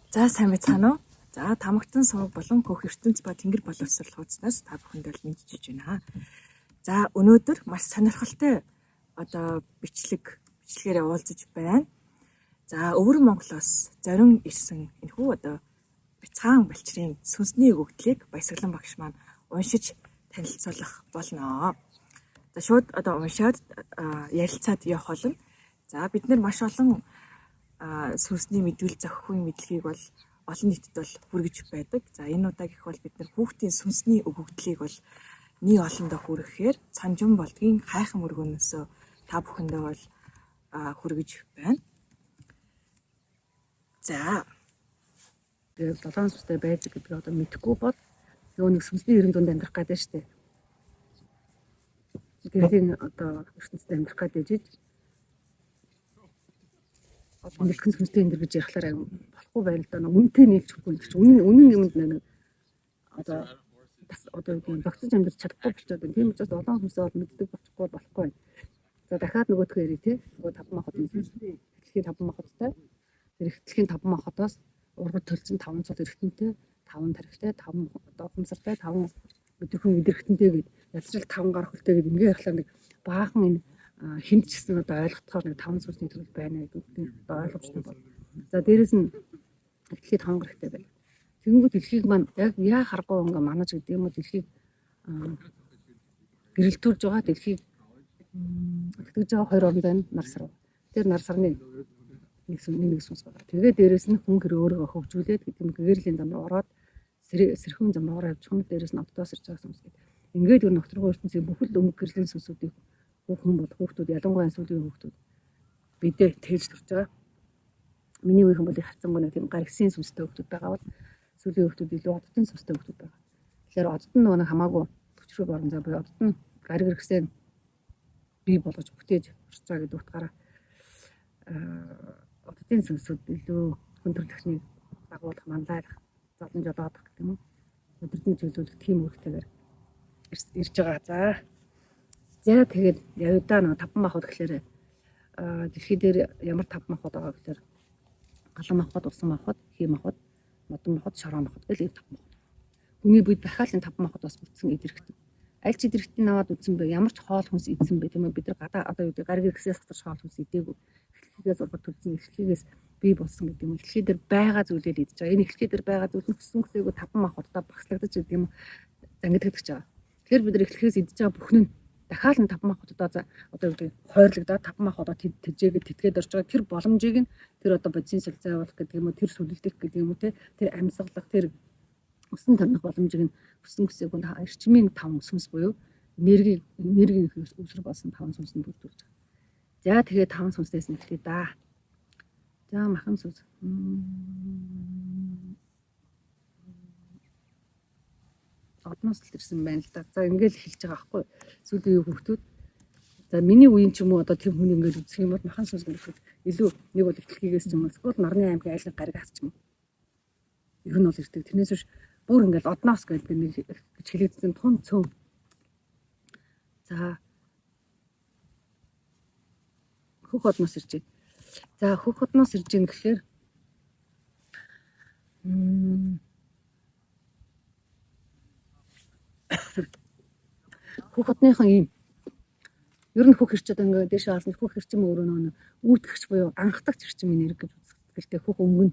За сайн байцгаана уу? За тамагтан сувг болон хөх ертөнц ба тэнгэр боловсрол хуудаснаас та бүхэнд л мэдчиж байна. За өнөөдөр маш сонирхолтой бичлэгээр уулзаж байна. За өвөр Монголоос зорин ирсэн энэхүү бяцхан балчрын сүнсний өгөгдлийг Баясгалан багш маань уншиж танилцуулах болно. За шууд уншаад ярилцаад явах болно. За бид нар маш олон сүнсний мэдвэл зохиохын мэдлэгийг бол олон нийтэд бол хүргэж байдаг. За энэ удаа гэх бол бид нар хүүхдийн сүнсний өгөгдлийг бол нэг олондоо хүргэхээр санжин болдгийн хайхан мөргөнөөсөө та бүхэндээ бол хүргэж байна. За тэгээд 7 сүнстэй байдаг гэдгийг одоо мэдэхгүй бол нөгөө нэг сүнсний ерөн дунд амьдрах гэдэг нь шүү дээ. Тэрийн одоо ертөнцид амьдрах гэдэг нь нэлхэн сүнстэй энэ гэж ярихлаар болохгүй байна л да. Үнэтэй нийлж өгөхгүй юм чинь үнэн юмд нэг одоо зогсож амьдрах чадахгүй болчиход байна. Тийм учраас олон хүнсээ бол мэддэг болчихгүй болохгүй байна. За дахиад нөгөөдхөө ярив те. Нөгөө 5 махад дэлхийн 5 махадтай. Тэр дэлхийн 5 махадаас ургад төлцөн 5 цол эргэтэнтэй, 5 тархитай, 5 одоо хумсартай, 5 өдөрхөн идэрхтэнтэй гэдэг ялцрал 5 гар хөлтэй гэдэг ингээ ярихлаар нэг баахан энэ хинт ч гэсэн одоо ойлгохоор нэг 5 сүнсний төрөл байна гэдэг одоо ойлгомжтой бол. За дээрэс нь дэлхийд 5 гарагтай байна. Тэгэнгүүт дэлхийг маань яг яа харахгүй ингээ манаж гэдэг юм уу дэлхийг гэрэлтүүлж байгаа дэлхийг тэгж байгаа 2 орон байна нар сар. Тэр нар сарны нэг сүнс байна. Тэгээ дээрэс нь хүн гэр өөрөө хөгжүүлээд гэдэг юм гэрлийн зам руу ороод сэрхэн зам руу явж хүн дээрэс нь октоос ирж байгаа сүнс гэдэг. Ингээд өөр нөхтрөгөө ертөнцийн бүхэл өмг гэрлийн сүнсүүдийг хүн бол хүүхдүүд ялангуяа сүүлийн хүүхдүүд бидээ тээж төрж байгаа. Миний үеийнхэн бол хацсангүй нэг тийм гаргсын сүнстэй хүүхдүүд байгаа бол сүүлийн хүүхдүүд илүү оддын сүнстэй хүүхдүүд байгаа. Тэгэхээр одд нь нөгөө хамаагүй төчрөг орон зай буюу одд нь гариг хэрэгсээ бий болгож бүтээж урч байгаа гэдэг утгаараа оддын сүнсүүд илүү хүн төрөлхтний дагуулах манлайлах зовлон жолоодох гэх юм уу. Өдөртний чиглүүлэх тийм үүрэгтэйгээр ирж байгаа. За тэгээд явдаа нэг 5 махбод гэхээр дэлхий дээр ямар 5 махбод байгаа гэхээр галан махбод, усан махбод, хий махбод, модон махбод, шороо махбод гэх 5 махбод. Хүний бид дахиад энэ 5 махбодоос бүтсэн идэрхтэн. Аль ч идэрхтэн аваад үзсэн бэ, ямар ч хоол хүнс идсэн бэ тийм ээ бид нар гадаа одоо юу гэдэг гариг хэрэгсээс татвар хоол хүнс идээгүй. Эхлэлгээс ургад төлсөн эхлэлгээс бий болсон гэдэг юм. Эхлэлхий дээр байгаа зүйлээр идэж байгаа. Энэ эхлэлхий дээр байгаа зүйл нь хүссэн хүсээгүй 5 махбодоо багслагдаж гэдэг юм зангидагдаж байгаа. Тэгэхээр бид нар эхлэлхээс идэж байгаа бүхэн нь дахиад нь 5 махбодоо одоо юу гэдэг хойрлогдоод 5 махбодоо тэжээгээд тэтгээд орж байгаа тэр боломжийг нь тэр одоо бодисын солилцоо явуулах гэдэг юм уу тэр сүлэлдэх гэдэг юм уу тэр амьсгалах тэр өсөн төрнөх боломжийг нь хүссэн хүсээгүй эрчмийн 5 сүнс буюу энергийн үүсэр болсон 5 сүнсэнд бүрдүүлж байгаа. За тэгээд 5 сүнснээс нэхлэе да. За махан сүнс. Одноос л ирсэн байна л да. За ингээл эхэлж байгаа байхгүй. Сүүлийн үеийн хүүхдүүд. За миний үеийн ч юм уу одоо тэр хүн ингээл үзэх юм бол махан сүнс гэхэд илүү нэг бол эхлэхээс ч юм уу эсвэл нарны аймгийн айлын гариг хасч юм. Ер нь бол ирдэг. Тэрнээс биш бүр ингээл одноос гэдэг нэг гэж хэлээдсэн тун цөм. За хөх одноос ирж байна. За хөх одноос ирж байгаа гэхээр хөх одныхан юм. Ер нь хөх ирчээд ингээд дэше хаалсан хөх ирчим өөрөө нөгөө үүтгэгч буюу анхдагч ирчим энерги гэж үздэг. Хөх өнгөн.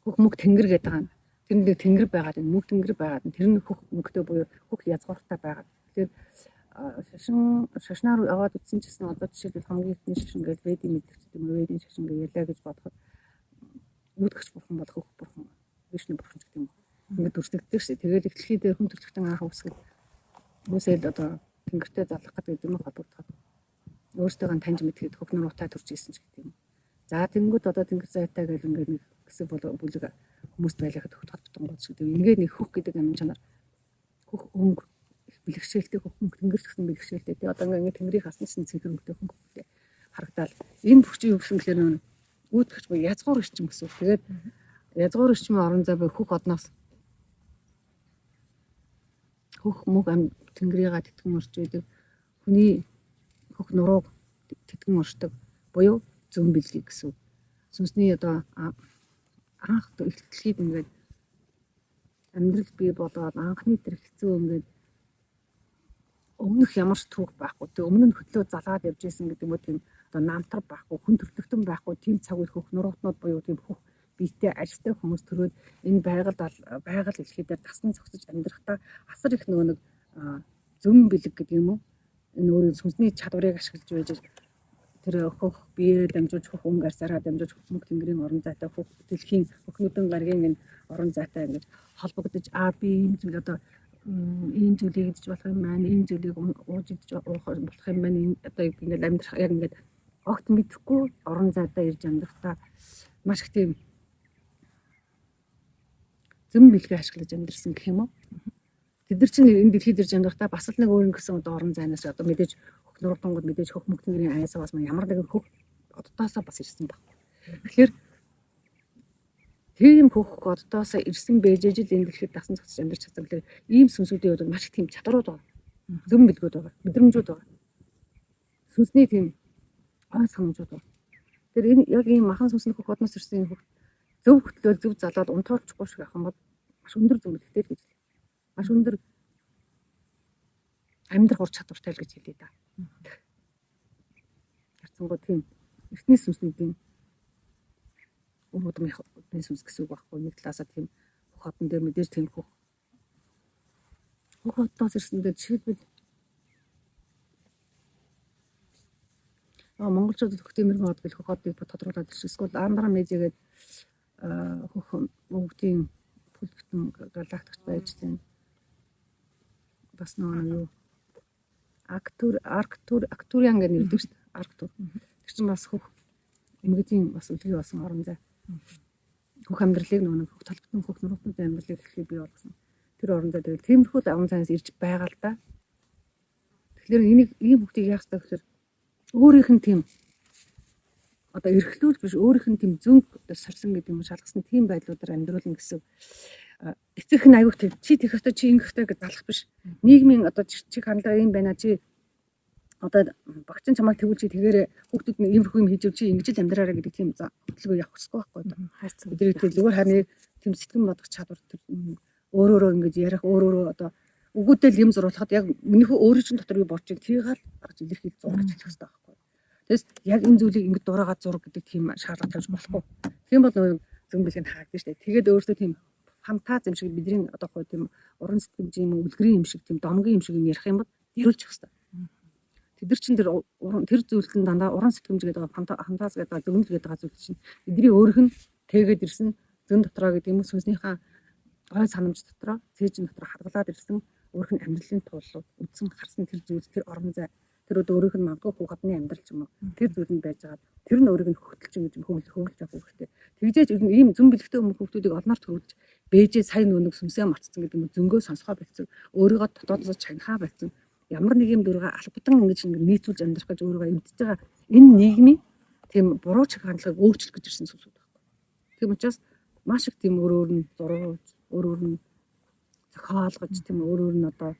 Хөх мөг тэнгэр гэдэг байгаа. Тэр нэг тэнгэр байгаад энэ мөг тэнгэр байгаад тэр нь хөх мөгтэй буюу хөх язгууртай байгаад. Тэгэхээр шашнаар аваад утсан ч гэсэн одоо жишээлбэл хамгийн ихний шашин гэж ведийн мэддэг юм уу ведийн шашин гэж ялаа гэж бодоход үүтгэгч бурхан бол хөх бурхан вишну бурхан гэдэг юм. Ингээд дүрсдэгдэг шээ. Тэгээд эхлэхий дээр хүн төрөлхтөн анх үсгэл хүмүүсээ одоо тэнгэртэй залах гэдэг юм холбогдоход өөртөө таньж мэдгээд хөх нуруутай төрж ирсэн ч гэдэг юм. За тэнгүүд одоо тэнгэр зайтай гэл ингээд нэг хэсэг бүлэг хүмүүст байлгахад хөх толбтон гоц гэдэг. Ингээд нэг хөх гэдэг юм чанар хөх өнгө бэлгшээлтэй хөх мөнгө тэнгэрч гэсэн бэлгшээлтэй. Тэгээ одоо ингээд тэнгэрийг хаснсан цэнхэр өнгөтэй хүн хөхтэй харагдаад энэ бүхчийн юу гэсэн гэхээр үүтгэж буюу язгуур ирчим гэсэн. Тэгээд язгуур ирчмийн орон зай буюу хөх одноос хөх мөг тэнгэрийга тэтгэн орж байдаг. Хүний хөх нурууг тэтгэн оршдог буюу зүүн бэлгийг гэсэн. Сүнсний одоо анх эхлэлхийд ингээд амьдрал бий болоод анхны тэр хэцүү ингээд өмнөх ямар ч түүх байхгүй. Тэг өмнө нь хөдлөө залгаад явж исэн гэдэг юм уу тийм одоо намтар байхгүй, хүн төрлөختөн байхгүй, тийм цаг үе хөх нуруугтнууд буюу тийм хөх биетэй ажилтай хүмүүс төрөөд энэ байгаль дэлхийдээр тасн зогсож амьдрахдаа асар их нөгөө нэг зөв бэлэг гэдэг юм уу? Энэ өөрийн сүнсний чадварыг ашиглаж байж тэр хөх биеэ дамжуулж хөх өнгө арсаараа дамжуулж хөх тэнгэрийн орон зайтай хөх дэлхийн хөхнүүдэн гаргийн энэ орон зайтай ингэж холбогдож би ийм зүйл одоо ийм зүйлийг идэж болох юм байна, ийм зүйлийг ууж идэж болох юм байна. Одоо ингээд амьдрах яг ингээд огт мэдхгүй орон зайдаа ирж амьдрахдаа маш их тийм зөв бэлгээ ашиглаж амьдрсан гэх юм уу? Тэд нар чинь энэ дэлхийд ирж амьдрахдаа бас л нэг өөр ингэсэн одоо орон зайнаас одоо мэдээж хөх нуруугтангууд мэдээж хөх мөгтөнгөрийн аясаа бас ямар нэгэн хөх оддоосоо бас ирсэн баг. Тэгэхээр тийм хөх оддоосоо ирсэн бэжэж л энэ дэлхийд дасан зогсож амьдарч чадсан гэхээр ийм сүнсүүдийн хувьд маш их тийм чадрууд байгаа. Зөв бэлгүүд байгаа, мэдрэмжүүд байгаа. Сүнсний тийм ой санамжууд байна. Тэр энэ яг ийм махан сүнсний хөх одноос ирсэн хөх зөв хөтлөөл зөв залаад унтуулчихгүй шиг авах юм бол маш өндөр зөвлөлттэй л гэж. Маш өндөр амьдрах ур чадвартай л гэж хэлээ да. Харцангуй тийм эртний сүнсний тийм өрөөдмийн сүнс гэсэн үг байхгүй. Нэг талаасаа тийм хөх одон дээр мэдээж тийм хөх одоос ирсэн дээр жишээлбэл монголчууд хөх тиймэрхүү од гэл хөх одыг тодруулаад ирсэн. Эсвэл Андра Медиагээд хөх өвгтийн бүлгтэн галактикт байж тийм бас нөгөө юу Арктуриан гэж нэрдэг шүү дээ. Арктур. Тэр чинь бас хөх эмгэтийн бас үлгий болсон орон зай. Хөх амьдралыг нөгөө хөх толготын хөх нуруугтны амьдралыг хэлхий бий болгосон. Тэр орон зай тэгэл тиймэрхүү орон зайнаас ирж байгаа л да. Тэгэхээр энийг ийм бүгдийг яах вэ гэхээр өөрийнх нь тийм одоо эрхлүүлж биш өөрийнх нь тийм зөнг сорсон гэдэг юм шалгасан тийм байдлуудаар амьдруулна гэсэн. Эцэг нь аюух чи тех хөтө чи ингэх хөтө гэж залах биш. Нийгмийн одоо чи хандлага юм байна чи одоо багч чамайг тэгвэл чи тэгээрээ хүүхдүүд нь иймэрхүү юм хийж өг чи ингэж л амьдраарай гэдэг тийм хөдөлгөөн явах хэрэгтэй байхгүй юу? Хайрцаг. Бидний зүгээр харны тийм сэтгэн бодох чадвар өөрөөрөө ингэж ярих өөрөөрөө одоо үгүүдэл юм зуруулахад яг минийхөө өөрийн чинь дотор юу бодож байгаа тийг л гарч илэрхийлж зургаж хэлэх хэрэгтэй байхгүй юу? Тэгээс яг энэ зүйлийг ингэж дураагаад зураг гэдэг тийм шаардлага тавьж болохгүй. Тийм бол нөгөө зөв бэлгэнд хаагдсан шүү дээ. Тэгээд өөрөөсөө тийм фантаз юм шиг бидний одоо хоо тийм уран сэтгэмж юм үлгэрийн юм шиг тийм домгийн юм шиг юм ярих юм бол дэрүүлж хэвээр. Тэд нар чинь тэр зүйлд нь дандаа уран сэтгэмж гэдэг фантаз гэдэг зөвнөл гэдэг зүйл чинь эдний өөрөх нь тэгээд ирсэн зөн дотроо гэдэг юм сүнснийхээ ой санамж дотроо цээжин дотроо хадгалаад ирсэн өөрөх нь амьдралын туулууд үдсэн харсан тэр зүйл тэр орон зай тэр өөрөх нь магадгүй хүү хадны амьдрал ч юм уу тэр зүйл нь байж байгаа тэр нь өөрийг нь хөвгөлж ингэж хөвгөлж авах хэрэгтэй. Тэгжээж ийм зүүн бэлгтэй хүмүүсүүдийг олноор төрүүлж бэжээ сая нүг сүнсээ мартсан гэдэг нь зөнгөө сонсгоо болцсон өөрийгөө дотоодсоо чанхаа болцсон ямар нэг юм дөрөг албадан ингэж нийцүүлж амьдрах гэж өөрийгөө эвдэж байгаа энэ нийгмийн тийм буруу чиг хандлагыг өөрчлөх гэж ирсэн сүнсүүд байхгүй. Тийм учраас маш их тийм өөр нь зурууж өөр нь зохиолгож тийм өөр нь одоо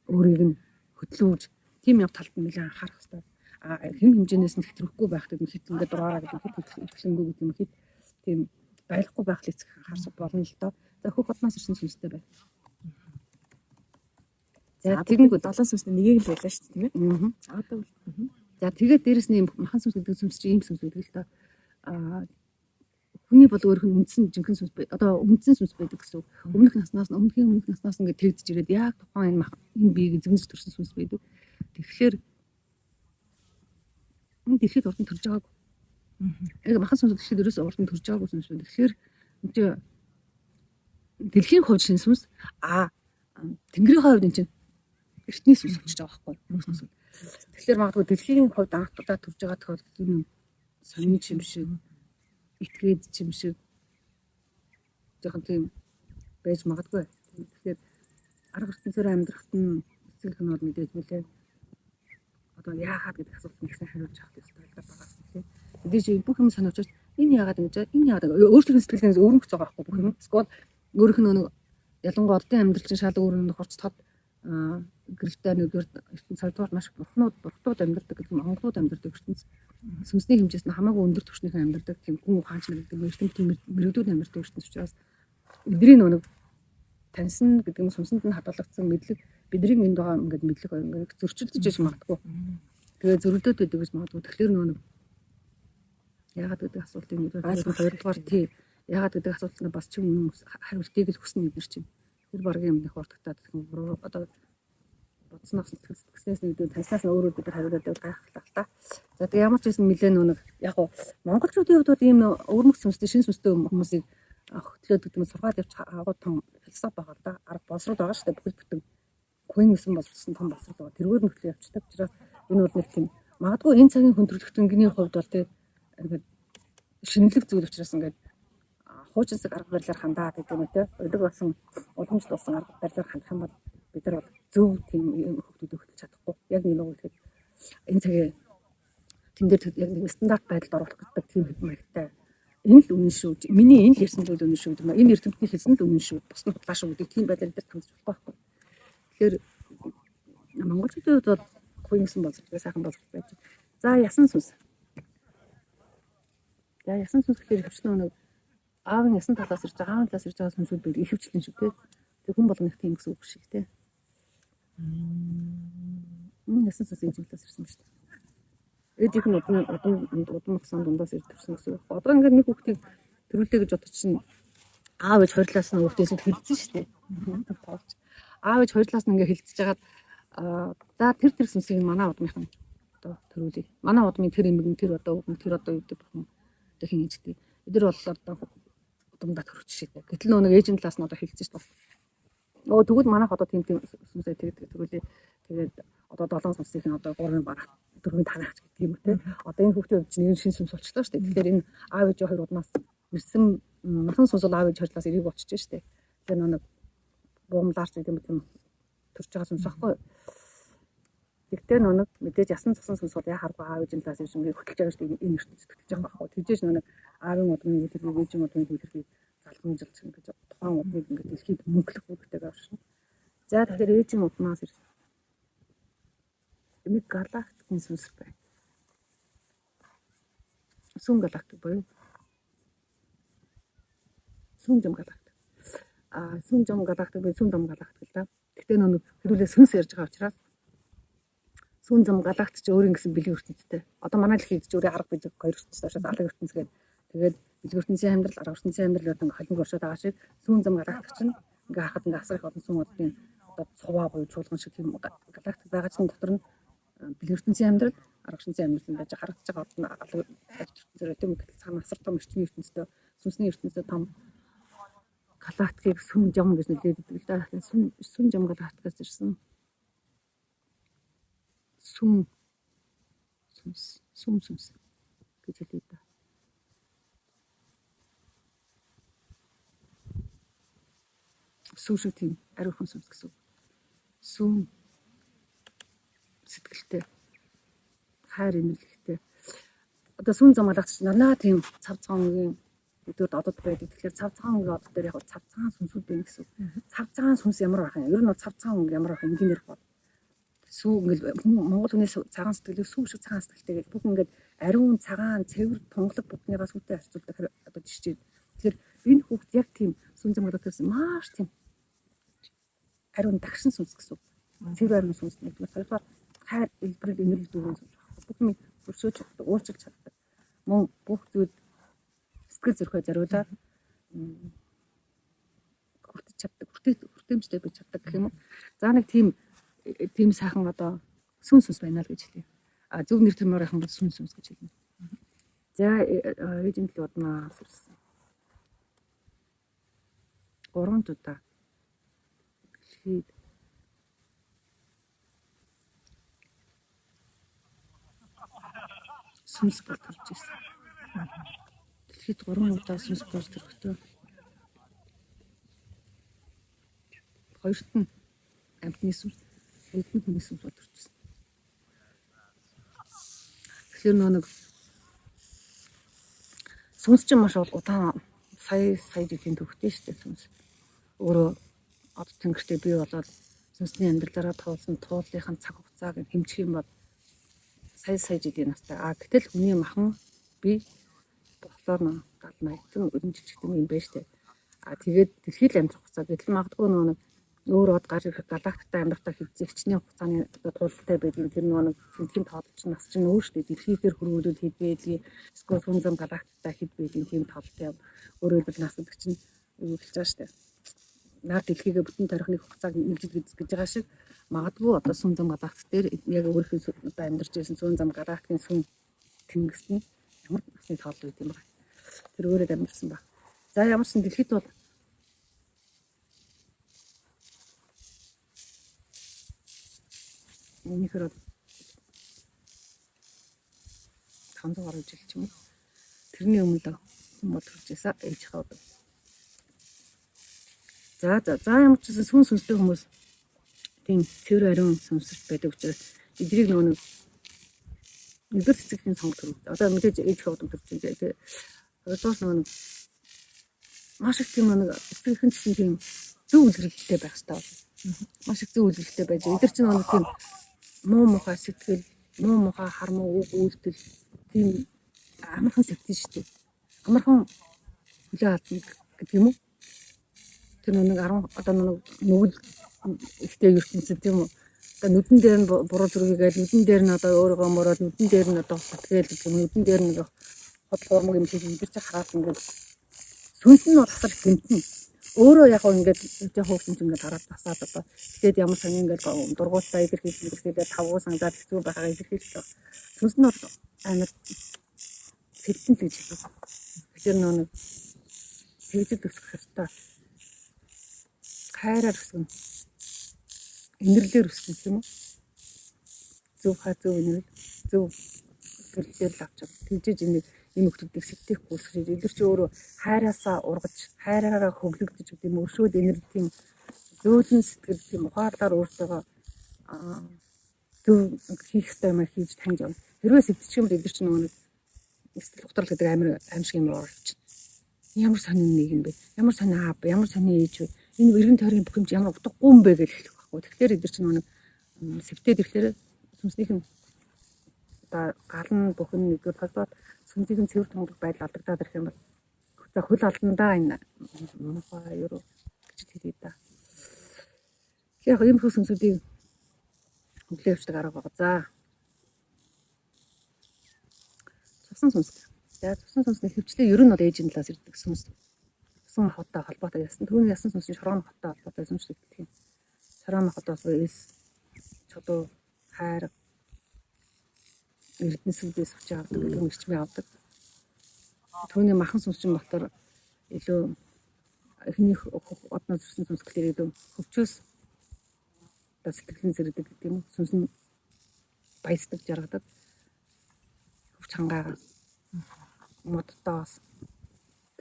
өөрийг нь хөтлөөж тийм яг талд нь нэлээд анхаарах хэрэгтэй. Хэм хэмжээнээс нь хэтрүүлэхгүй байх гэдэг нь хит ингээд дураараа гэдэг хэтлэнгүй гэдэг юм хит тийм байхгүй байх л эцэг анхаарах болно л доо. За хөх хотноос ирсэн сүнстэй байна. За тэгэнгүү 7 сүнсний нэгийг л байлаа шүү дээ тийм ээ. Одоо за тэгээд дээрэс нь махан сүнс гэдэг сүнс чинь ийм сүнс гэдэг л доо. Хүний бол өөрөх нь үндсэн жинхэнэ сүнс одоо үндсэн сүнс байдаг гэсэн. Өмнөх наснаас нь ингээд тэгдэж ирээд яг тухайн энэ биеийг эзэмж төрсэн сүнс байдаг. Тэгэхээр энэ дэлхийд урд нь төрж байгаагүй. Яг махан сүнс дэлхийд ерөөсөө урд нь төрж байгаагүй сүнс байдаг. Тэгэхээр энэ дэлхийн хувьд шинэ сүнс тэнгэрийн хувьд энэ чинь эртний сүнс болчихж байгаа байхгүй. Тэгэхээр магадгүй дэлхийн хувьд анхдаа төрж байгаа тохиолдолд энэ сонин юм шиг итгээд юм шиг жоохон тийм байж магадгүй. Тэгэхээр арга ертөнцөөр амьдрахад нь эцэг нь бол мэдээж нэлээ одоо яахад гэдэг асуулт нэгсэн хариулж авах хэрэгтэй байгаа тийм. Мэдээж бүх юм санаачиж энэ яагаад ингэж энэ яагаад өөрсдөө сэтгэлээс өөрөнгөж байгаа байхгүй бүх юм. Эсвэл өөрийнх нь ялангуяа оддын амьдрал чинь шал өөрөнд хурцтахад гэрэлтэй нэгдүгээр ертөнц цагдвар маш бурхтууд амьдардаг гэдэг монголууд амьдардаг ертөнц сүнсний хэмжээс нь хамаагүй өндөр түвшнийхэн амьдардаг тийм хүн ухаанч гэдэг ертөнц тийм мэрэгдүүд амьдардаг ертөнц учраас эдний нэг таньсан гэдэг нь сүнсэнд нь хадгалагдсан мэдлэг бидний энд байгаа ингээд мэдлэг ингээд зөрчилдөж яж магадгүй. Тэгээ зөрөлдөд байдаг гэж магадгүй. Тэгэхээр нэг яагаад гэдэг асуултыг хоёрдугаар тий яагаад гэдэг асуултанд бас ч юм хариултыг л хүснэ бид нар чинь. Тэр баргийн юм нэх уртагтаад одоо бодсноос тэгснээс нэг таньснаас нь өөрөө бид нар хариулаад гайхалтай л та. За тэгээ ямар ч байсан нэлээд нэг яг гоо монголчуудын хувьд бол ийм өвөрмөх сүнстэй шин сүнстэй хүмүүсийг хөтлөөд гэдэг нь сургаад явж агуу том философи байгаа л да. Арга боловсрол байгаа шүү дээ. Бүхэл бүтэн Queen гэсэн боловсролсон том боловсрол байгаа. Тэргээр нь хөтлөө явчихдаг. Учраас энэ бол нэг тийм магадгүй энэ цагийн хүндрэлтэнгийн хувьд бол тэгээд шинэлэг зүйл учраас ингээд хуучинсаг арга барилаар хандаад гэдэг юм те. Өдөг болсон уламжлалт болсон арга барилаар хандах юм бол бид нар бол зөв тийм хүмүүсийг хөтлөж чадахгүй. Яг нэг үг гэхэд энэ цагийн тэн дээр яг нэг стандарт байдалд оруулах гэдэг тийм хэдэн маягтай. Энэ л үнэн шүү. Миний энэ л ярьсан зүйл үнэн шүү. Энэ эрдэмтний хэлсэн л үнэн шүү. Бус нь худлаа шүү гэдэг тийм байдлаар дээр хамж болохгүй. Тэгэхээр монголчуудын хувьд бол Queen гэсэн боловсрол сайхан боловсрол байж. За ясан сүнс. За ясан сүнс гэхээр хөвчнөө нэг аавын ясан талаас ирж байгаа, аавын талаас ирж байгаа сүнсүүд байдаг ихэвчлэн шүү дээ. Тэг хүн болгоных тийм гэсэн үг шиг те. Ясан сүнс энэ талаас ирсэн шүү дээ. Эдийг нь удам хугацаанд дундаас ирдэрсэн гэсэн үг. Одоо ингээд нэг хүүхдийг төрүүлээ гэж бодож чинь аав ээж хоёр талаас нь хүүхдээс хэлсэн шүү дээ. Аав ээж хоёр талаас нь ингээд хэлцэж хагаад за тэр сүнсийг манай удмынхан одоо төрүүлээ. Манай удмын тэр эмгэн тэр одоо юу гэдэг бүхэн одоо хин ээжтэй. Эдгээр бол одоо удамдаа төрөж шийдэ. Гэтэл нэг ээжийн талаас нь одоо хэлсэн шүү дээ. Тэгвэл манайх одоо тийм сүнсээ төрүүлээ. Тэгээд одоо 7 сүнсийн одоо 3-ын барах 4-ийн танах гэдэг юм те. Одоо энэ хүүхдийн хувьд чинь нэг шин сүнс болчихлоо шүү дээ. Тэгэхээр энэ аав ээж хоёр удмаас ирсэн махан сүнс бол аав ээж хоёрлаас ирэх болчихж шүү дээ. Тэгэхээр нэг буумлаарч гэдэг юм төрж байгаа сүнс ахгүй. Тэгтээ нэг мэдээж ясан цусан сүнс бол яхааргүй аав ээжийн талаас ирж ингээд хөтлөж байгаа шүү дээ. Энэ ертөнцид хөтлөж байгаа байхгүй. Тэгжээж нэг аавын удмын хэлбэр ээжийн удмын хэлбэрийг залгамжилж ингэж тухайн удмыг ингээд дэлхийд мөнгөлөх үүрэгтэй байгаа шүү. За тэгэхээр ээжийн удмаас ирсэн. Нэг галактикийн сүнс бай. Сүм галактик боёо. Сүм зам галактик. Сүм зам галактик бай сүм зам галактик л да. Гэтэ нэг хэрүүлээ сүнс ярьж байгаа учраас сүм зам галактик ч өөрийн гэсэн бэлэг ертөнцтэй. Одоо манай дэлхийд ч өөрийн арга бэлэг хоёр ертөнцтэй учраас алга ертөнц гэдэг. Тэгээд бэлэг ертөнцийн амьдрал, арга ертөнцийн амьдрал одоо холбог оршоод байгаа шиг сүм зам галактик чинь ингээ харахад ингээ асар их олон сүмүүдийн одоо цуваа буюу чуулган шиг тийм галактик байгаа чинь дотор нь бэлэг ертөнцийн амьдрал, арга ертөнцийн амьдрал байж харагдаж байгаа ордон алга ертөнцөөр тийм үү цаана асар том эрчмийн ертөнцтэй, сүнсний ертөнцтэй том галактикийг сүм жам гэж нэлээд байдаг л да. Сүм жам галактикаас ирсэн. Сүм гэж хэлээд байна. Сүм шиг тийм ариухан сүнс гэсэн. Сүм сэтгэлтэй хайр инэрлэгтэй. Одоо сүм зам галагч нарнаа тийм цав цагаангийн өдөрт одод байдаг. Тэгэхээр цав цагаангийн одод дээр яг цав цагаан сүнсүүд байна гэсэн. Цав цагаан сүнс ямар байх юм? Ер нь бол цав цагаан ямар байх юм гинээр бод. Сүү ингээл Монгол хүний цагаан сэтгэлийг сүү шиг цагаан сэтгэлтэй гэж бүх ингээд ариун цагаан цэвэр тунгалаг будныгаа сүнтэй харьцуулдаг одоо жишээ. Тэгэхээр энэ хүүхд яг тийм сүм зам галагч маш тийм ариун дагшин сүнс гэсэн. Цэвэр ариун сүнс нэгдүгээр хоёрдугаар хайр илбэрэл инэрлэг дүүрэн сүнс. Бүх юм өршөөж чаддаг, уулзч чаддаг. Мөн бүх зүйл сэтгэл зүрхээ зориулаад хүртэж чаддаг, хүртээмжтэй байж чаддаг гэх юм уу. За нэг тийм сайхан одоо сүнс байна л гэж хэлье. Зөв нэр төрмөр яхан бол сүнс гэж хэлнэ. За ээжийн төлөв удмаас ирсэн. 3 удаа дэлхийд сүнс болж ирсэн. Дэлхийд 3 удаа сүнс болж төрөхтэй. Хоёрт нь амьтны сүнс, эдний хүний сүнс болж ирсэн. Тэгэхээр нэг сүнс чинь маш удаан сая жилийн төвхтэй шүү дээ сүнс. Өөрөө од тэнгэртэй бий болоод сүнсний амьдралаараа туулсан тууллынхын цаг хугацааг хэмжих юм бол сая жилийн настай. Гэтэл хүний махан би болохоор нөө гал маягтан өрн жижиг юм байна штэ. Тэгээд дэлхийд амьдрах хугацаа гэтэл магадгүй нөгөө өөр од гарч ирэх галактиктай амьдрахтаа хязгаарчны хугацааны тултай байдаг. Тэр нөгөө тэнхим тоолч нас чинь өөр штэ. Дэлхийдэр хөрвүүлүүд хэд байдгийг эсвэл хүн зам галактиктай хэд байдгийг тийм тоолтой. Өөрөөр хэлбэл нас гэдэг чинь юу хэлж байгаа штэ. Наад дэлхийгээ бүтэн тарихны хугацааг нэгжил гэж байгаа шиг магадгүй одоо сүн зам галактик дээр яг өөрийнхөө одоо амьдарч байсан сүн зам галактикийн сүн тэнгис нь ямар насны тоол байт юм бэ? Тэр өөрөө амьдсан баг. За ямар ч дэлхийд бол энэхэр 500 гаруй жил ч юм уу. Тэрний өмнө л мод төрж байсан ээж хаа. За ямар ч сүн сүнстэй хүмүүс тийм цэвэр ариун сүнсэрт байдаг учраас эдрийг нөгөө нэгдүгээр цэцгийн сонг төрөв. Одоо мэдээж ээж хаа төрж байгаа. Тэгээ одоос нөгөө маш их тийм нэг эцэгхэн чинь тийм зөв үлгэрэлтэй байх хэрэгтэй. Маш их зөв үлгэрэлтэй байж. Эдгээр чинь нөгөө тийм муу мухай сэтгэл, муу мухай хармуу үг үйлдэл тийм амархан сэтгэл шүү дээ. Амархан хүлээ авдаг гэдэг юм уу? Тэр нэг 10 одоо нүгэл ихтэй ертөнцийн тийм үү. Одоо нүдэн дээр нь буруу зүрх хийгээд нүдэн дээр нь одоо өөрийгөө мороод нүдэн дээр нь одоо сэтгэл гэх юм нүдэн дээр нь хотлоормог юм шиг идэрч хараад ингээд сүнс нь бол асар гэмтэн. Өөрөө яг ингээд өдөө хөөхөн ч ингээд хараад тасаад одоо тэгээд ямар сони ингээд дургуутаа илэрхийлээд тавгуу сангаад хэцүү байгааг илэрхийлсэн. Сүнс нь бол амар сэтгэл гэж хэлсэн. Тэгэхээр нэг тэгжэл өсөх хэрэгтэй. Хайраар өсгөн. Инэрлэр өсгөн юм уу? Зөв инэрл зөв гэрэлээр л авч тэгжиж энэ нөхдөдийг сэтгэхгүй үсгэж эдгээр чи өөрөө хайраасаа ургаж хайраараа хөглөгдөж гэдэг юм өршөөд энерги тийм зөөлөн сэтгэл тийм ухаалаар өөртөө зөв хийх ёстой юм хийж таньж явна. Хэрвээ сэтгэж юм эдгээр чи нөгөө сэтгэл готрол гэдэг амар аимшиг юм оруулж. Ямар сони нэг юм бэ? Ямар сони аав, ямар сони ээж вэ? Энэ эргэн тойрны бүх юм чи ямар утгагүй юм бэ гэж хэлэх байхгүй. Тэгэхээр эдгээр чи нөгөө сэвтээд ирэхээр сүнснийх нь гал нь бүхэн нэгдүгээр талбайд сүнсийн цэвэр тунгалаг байдал алдагдаад ирэх юм бол за хөл алдандаа энэ муухай юу гэж хэлээ да. Яг ийм хөө сүнсүүдийг хөглөө явуулдаг арга байгаа. За. Цусан сүнс. За цусан сүнсний хөвчлээ ер нь бол ээжийн талаас ирдэг сүнс. Цусан хоттой холбоотой ясан. Түүний ясан сүнс шорон хоттой холбоотой юм шиг гэх юм. Шорон хотоос эс чодоо хайр эрдэнэсүүдээс хүч авдаг, ирчмээ авдаг. Түүний махан сүнс чинь болохоор илүү эхнийх одноос ирсэн сүнс гэхээр илүү хөвчөөс одоо сэтгэлэн зэрэгдэг гэдэг юм. Сүнс нь баясдаг, жаргадаг. Хөвч хангаагаас модтоос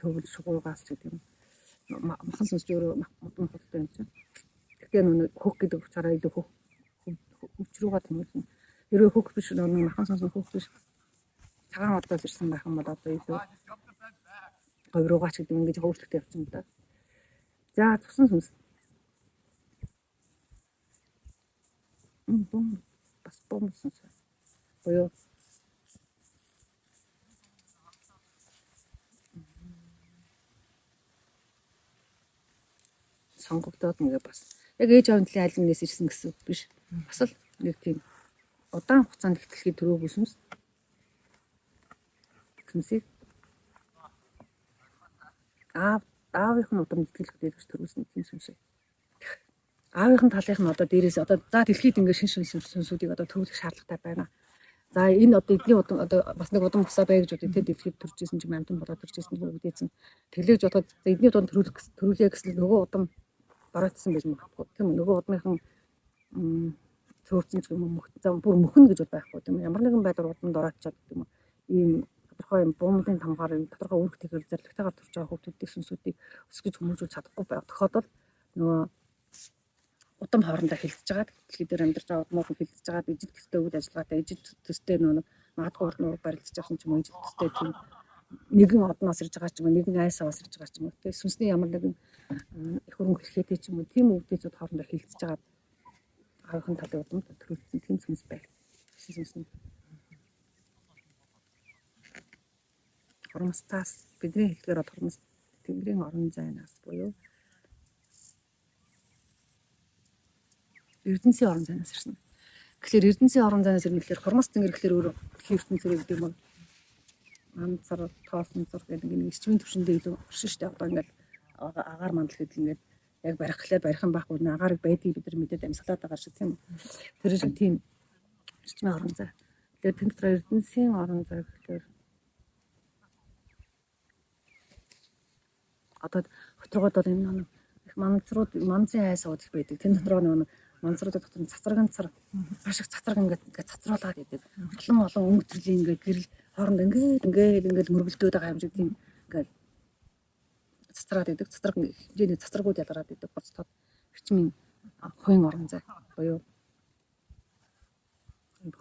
төвл шугуугаас гэдэг юм. Махан сүнс өөрөө модон хоттой юм чинь. Тэгэхээр нүг хөх гэдэг учраас илүү хөвч рүүгээ тэмүүлсэн. Хэрвээ хөх биш нэг махан сонсон хөх биш цагаан одоос ирсэн байх юм бол одоо илүү говь руугаач гэдэг ингэж хөвөлтөй явчихсан да. За цусан сүнс. Бас бомб сүнс. Боёо. Сонгогдоод нэгэ бас яг ээж аавын төлөө аль нэгээс ирсэн гэсэн үг биш. Бас л нэг тийм удаан хугацаанд ихтлэхий төрөөгүй сүнс. Сүнсийг аавынх нь удаан ихтлэх гэж төрүүлсэн тийм сүнс. Аавынхын талынх нь одоо дээрээс одоо за дэлхийд ингээ шин сүнсүүдийг одоо төрүүлэх шаардлагатай байна. За энэ одоо эдний удаан одоо бас нэг удаан босоо бай гэж бодъё те дэлхийд төржсэн юм амтан болоод төржсэн бүгдээсэн. Тэглэж бодоход эдний удаан төрүүлээ гэсэн нөгөө удаан бараадсан байж магадгүй. Тийм нөгөө удмынхан цөөрцөн ч юм уу зам бүр мөхнө гэж байхгүй тийм ямар нэгэн байдлаар удамд ороочаад гэдэг юм. Ийм тодорхой юм бомбын тамгаар юм тодорхой үүрэг тэгэхээр зарлагтайгаар төрж байгаа хүмүүсийн сүнсүүдийг өсгөж хүмүүжүүлж чадахгүй байх тохиолдолд нөгөө удам хоорондоо хилцэж байгаа. Дэлхий дээр амьдарч байгаа удмууд хилцэж байгаа. Ижил төстэй үйл ажиллагаатай ижил төстэй нөгөө магадгүй урд барилдаж байгаа юм ижил төстэй тийм нэгэн одноос ирж байгаа ч юм уу нэгэн айсаас ирж байгаа ч юм уу тийм сүнсний ямар нэгэн их хөрөнгө хэрэгтэй ч юм уу тийм үүдүүд хоорондоо хилцэж байгаа гаргахын талын удамд төрүүлсэн тийм сүнс байв. Сүнс нь хормостаас бидний хэлгээр бол хормос Тэнгэрийн орон зайнаас буюу Эрдэнэсийн орон зайнаас ирсэн. Тэгэхээр Эрдэнэсийн орон зайнаас ирнэ гэхээр хормос тэнгэр гэхээр өөр ертөнцийн гэдэг юм. Манцар, тоосонцор гэдэг нэг ирчмийн төвшөндөө илүү оршин штэ. Одоо ингээд агаар мандал гэдэг ингээд яг барихлаар барих юм байхгүй нэ агаарыг байдгийг бид нар мэдээд амьсгалаад байгаа шиг тийм үү. Тэр шиг тийм ирчмийн орон зай. Тэгээд тэнд дотор Эрдэнэсийн орон зай гэхээр одоо хотгоод бол энэ их манцын айс уудал байдаг. Тэнд дотор нэг манцруудад дотор цацраганцар маш их цацраг ингээд цацруулаад байдаг. Олон өнгө төрлийн ингээд гэрэл хооронд ингээд мөргөлдөөд байгаа юм шиг тийм ингээд цацраад байдаг. Цацраг хэмжээний цацрагууд ялгараад байдаг. Боцтод эрчмийн хойн орон зай буюу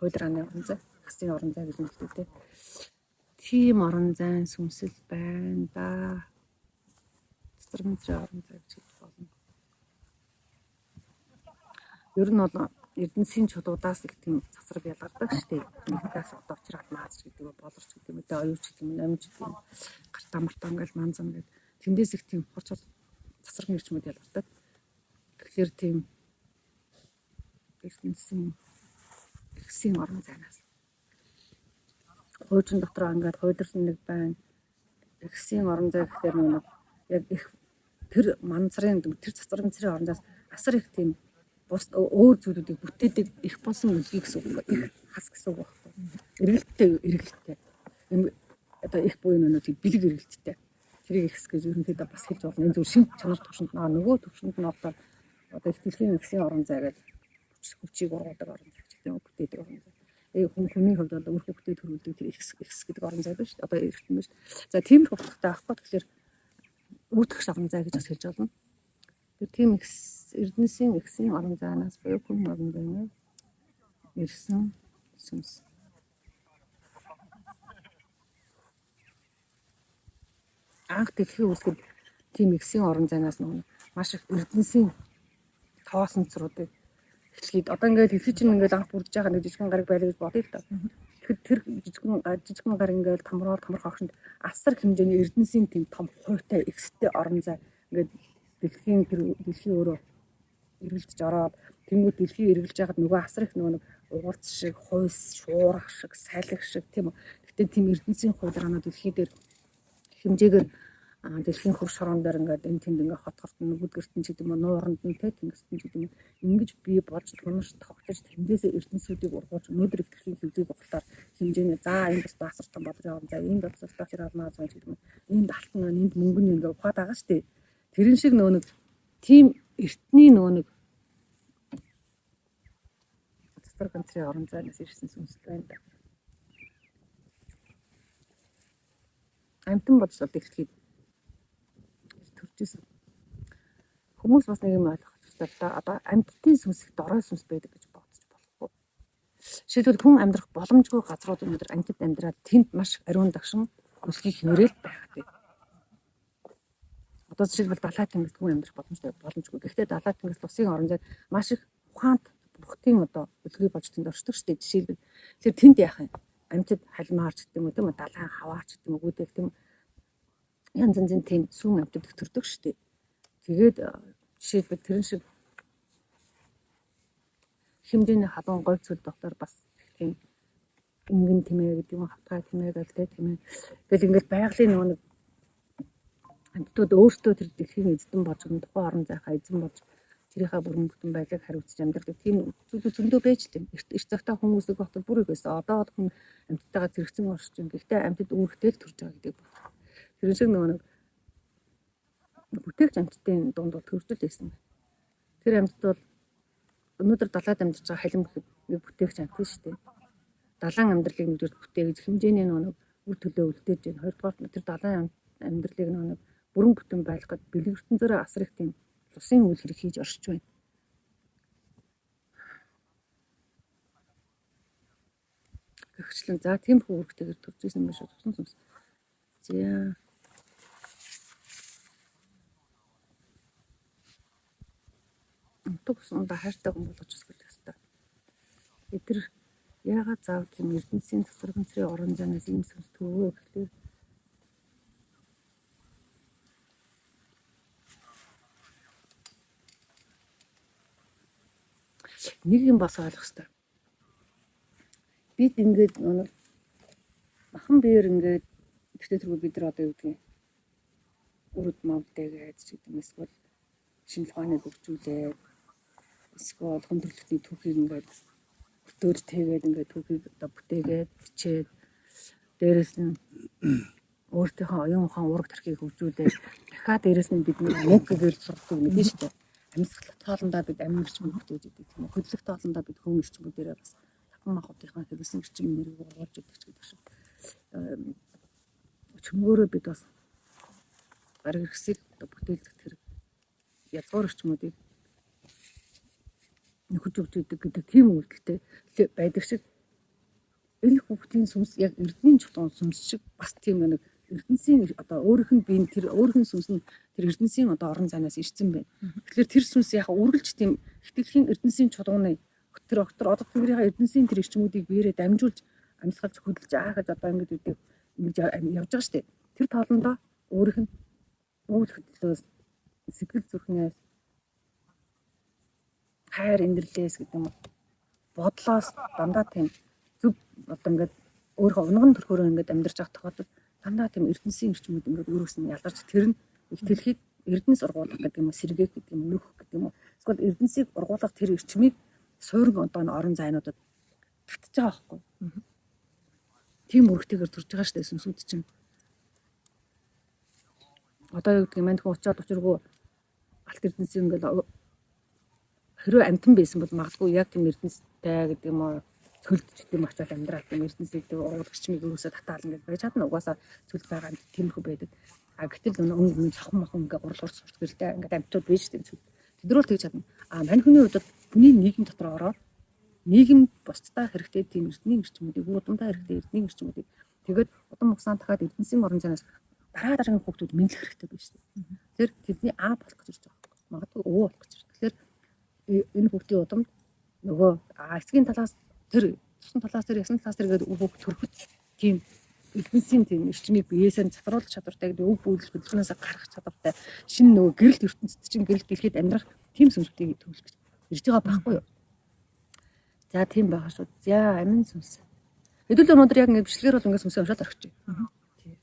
хойдраны орон зай, хасын орон зай гэж нэрлэдэг. Тийм орон зайн сүнсэл байна да. Цацрагнцрын орон зай гэж болно. Ер нь бол Эрдэнэсийн чулуудаас их тийм цацраг ялгардаг шүү дээ. Нэгдээс одоо очраад мааз гэдэг нь болорч гэдэг юм. Оюуч гэдэг юм, намж гэдэг юм. Гартаа мартаа ингээл манзан гэдэг. Тэндээс их тийм хурц цацраг нэрчмүүд ялгардаг. Тэгэхээр тийм Эрдэнэсийн орон зайнаас. Хуучин дотор ингээд хойдорсон нэг байна. Эрдэнэсийн орон зай гэхээр нэг яг их тэр манцрын тэр цацрагнцрын орон зайнаас асар их тийм бус өөр зүйлүүдийг бүтээдэг их болсон үлгий гэсэн үг. Их хас гэсэн үг байхгүй. Эргэлттэй. Одоо их буй нэг бэлэг эргэлттэй. Тэрийг ихс гэж ерөнхийдөө бас хэлж болно. Энэ зөв шин чанар төвшөнд нөгөө төвшөнд нь одоо их дэлхийн ихсийн орон зай гэж хүчийг ургуудаг орон зай гэдэг юм бүтээдэг орон зай. Хүний хувьд бол өөрхөн бүтээл төрүүлдэг тэр ихс гэдэг орон зай байна шүү дээ. Одоо эргэлтэн байна шүү. За тийм их утгатай авахгүй тэгэхээр үүдгэх орон зай гэж бас хэлж болно. Тийм Эрдэнэсийн ихсийн орон зайнаас буюу хүн орон зайнаас ирсэн сүнс. Анх дэлхийн үүсгэд тийм ихсийн орон зайнаас маш их Эрдэнэсийн тоосонцруудыг эхлээд одоо ингээд дэлхий чинь ингээд анх бүрдэж байгаа нэг жижигхэн гариг байлаа гэж бодъё л доо. Тэгэхээр тэр жижигхэн гар ингээд томрох огшонд асар хэмжээний Эрдэнэсийн тийм том хуйтай ихстэй орон зай ингээд дэлхийн өөрөө эргэлдэж ороод тэнгууд дэлхий эргэлж байгаад нөгөө асар их нөгөө уурц шиг, хойс, шуурах шиг, салхи шиг тийм үү. Гэтэ тийм Эрдэнэсийн хуулиранууд дэлхий дээр хэмжээгээр дэлхийн хөрш шороон дээр ингээд энэ тэнд ингээд хотгорт нөгөөдгөртөн ч гэдэг юм нууранд нь тэнгистэн ч гэдэг юм ингэж бий болж тунаж тогтож тэндээсээ Эрдэнэсүүдийг ургуулж өнөөдөр дэлхийн хөвдгийг бодлоор хэмжээний за энэ бас басартан болж байгаа юм. За энэ бас стачрал наа зүүн гэдэг юм. Энд алтан байна, энд мөнгө нь ингээд ухаад байгаа шүү дээ. Тэрэн шиг нөгөө нэг тийм эртний нөгөө нэг цацрагнцрын орон зайнаас ирсэн сүнс байна да. Амтан бодсоо дэлхийд төржсэн. Хүмүүс бас нэг юм ойлгох хэрэгтэй да. Одоо амьтдын сүнс их дорой сүнс байдаг гэж бодож болохгүй. Жишээлбэл хүн амьдрах боломжгүй газрууд өнөөдөр амьтад амьдраад тэнд маш ариун дагшин үлгийг хэмрээл байх гэдэг. Одоо жишээлбэл далай тэнгист хүн амьдрах боломжгүй. Гэхдээ далай тэнгист усын орон зайд маш их ухаанд бүхтийн одоо үлгий болж тэнд оршдог шүү дээ. Жишээлбэл тэр тэнд яах юм? Амьтад халмаарч гэдэг юм уу, тийм үү? Далайн хаваач гэдэг юм уу, гүдэг тийм янз янзын тийм сүүн амьтад их төрдөг шүү дээ. Тэгээд жишээлбэл тэрэн шиг хэмжээний халуун говь цөл доктор бас тийм ингэн тэмээ гэдэг юм хавтгай тэмээ гэлтэй тэмээ. Тэгэл ингээд байгалийн нөгөө нэг амьтдууд өөртөө тэр дэлхийн эзэн болж тухайн орон зайхаа эзэн болж тэрийнхээ бүрэн бүтэн байдлыг хариуцж амьдардаг тийм зүйлүүд зөндөө байж тийм эрт цагтаа хүмүүсийг хотод бүр их байсан. Одоо бол хүн амьтдтайгаа зэрэгцэн оршиж байна. Гэхдээ амьтад үүрэгтэй л төрж байгаа гэдэг байна. Тэр шиг нөгөө нэг бүтээгч амьтдын дунд бол төржил байсан. Тэр амьтад бол өнөөдөр далайд амьдарч байгаа халим гэхэд нэг бүтээгч амьтан шүү дээ. Далайн амьдралыг нэгдүгээр бүтээгч хэмжээний нөгөө үр төлөө үлдээж байна. Хоёрдугаар тэр далайн амьдралыг нөгөө бүрэн бүтэн байлгахад бэлэг ертөнцөөрөө асар их тийм усын үйл хэрэг хийж оршиж байна. Гэгчлэн за тийм хүүрэгтэйгээр төржсэн юм биш үү? Тусан сүнс. За. Унтаг усандаа хайртай хүн болгож өсгөх ёстой. Эдгээр яагаад заавал тийм ертөнцийн тасархамцрын орон зайнаас ийм сүлтгөө гэхлээр нэг юм бас ойлгох ёстой. Бид ингээд махан биеэр ингээд тэртээ бид нар одоо юу гэдгийг өрөд мавдээгээд ч гэдэг юм эсвэл шинэ ухааныг хөгжүүлээд эсвэл хүндрэлтний түүхийг ингээд бүтээж тэгээд ингээд түүхийг одоо бүтээгээд бичээд дээрэс нь өөртөөхөө оюун ухаан ураг төрхийг хөгжүүлээд дахиад дээрэс нь бидний Америкээр сурдаг мэдэн шүү дээ. Амьсгалах тоолондоо бид амин эрчим бүтээж идэг тийм үү. Хөдлөх тоолондоо бид хүн эрчимүүдээрээ бас таван махбодынхаа хэрэгсэн эрчим нэрийг оруулж идэг ч гэдэг шиг. Чөмгөөрөө бид бас гариг хэрэгсийг одоо бүтээлцэх хэрэг язгуур эрчмүүдийг нөхөж өгч идэг гэдэг тийм үйлдэлтэй байдаг шиг энэ хүүхдийн сүнс яг эрдэнийн чулуун сүнс шиг бас тийм нэг эрдэнсийн одоо өөрийнх нь биеийн тэр өөрийнх нь сүнс нь тэр эрдэнсийн одоо орон зайнаас ирсэн байна. Тэгэхээр тэр сүнс яг үргэлж тийм ихтгэлийн эрдэнсийн чулууны тэр одоо тэрийнхээ эрдэнсийн тэр эрчмүүдийг биеэрээ дамжуулж амьсгалж хөдөлж аахаж одоо ингэж үүдэг ингэж явж байгаа шүү дээ. Тэр тоолондоо өөрийнх нь үйл хөдлөлөөс сэтгэл зүрхнээс хайр инэрлээс гэдэг юм бодлоос дандаа тийм зөв одоо ингээд өөрийнхөө унган төрхөөрөө ингээд амьдарч байгаа тохиолдолд дандаа тийм эрдэнсийн эрчмүүд ингээд өөрөөс нь ялгарч тэр нь ихтгэлхийг эрдэнэс ургуулах гэдэг юм уу сэргээх гэдэг юм уу нөхөх гэдэг юм уу эсвэл эрдэнсийг ургуулах тэр эрчмийг суурин одоо орон зайнуудад татж байгаа байхгүй. Тийм үргэлтэйгээр турж байгаа шүү дээ сүнсүүд чинь. Одоо юу гэдэг юм мань хүн очиод учиргүй алт эрдэнсийн ингээд хэрвээ амтан байсан бол магадгүй яг тийм эрдэнэстэй гэдэг юм уу цөлдч тийм очиод амьдраад тийм эрдэнэсийг уулагчмыг өрөөсөө татаална гэж байж чадна. Угаасаа цөл байгаа юм тиймэрхүү байдаг. А гэтэл өнгө цохон махан ингээ урлуур сурцгэлтэй ингээ амтууд байж тийм цөл. Тэдрүүл тэгж чадна. А мань хүний хувьд хүний нийгэм дотор ороод нийгэм бусдаа хэрэгтэй тийм эрдэнийн эрчмүүдийг удамдаа хэрэгтэй эрдэнийн эрчмүүдийг тэгээд удам хугацаанд дахиад эрдэнсийн орон зайнаас дараагийн хүүхдүүд мэдлэх хэрэгтэй байна шүү дээ. Тэр тэдний аа болох гэж ирж байгаа. Магадгүй өвөө болох гэж. Тэгэхээр энэ хүүхдийн удамд нөгөө эцгийн талаас тэр цусны талаас тэр ясны талаас тэр гэдэг үг төрөхөд тийм эрдэнсийн тийм эрчмийг биеэсээ цатруулах чадвартай гэдэг үг бүлэл хөдөлгөөнөөс гарах чадвартай шинэ нөгөө гэрэлт ертөнцид чинь гэрэлт дэлхийд амьдрах тийм сүнсүүдийг төвлөх гэж ирж байгаа байхгүй юу? За тийм байгаа шүү. За амин сүнс. Хэдүүл өнөөдөр яг ингэ бичлэгээр бол ингэ сүнсээ уншаад орчих. Тийм.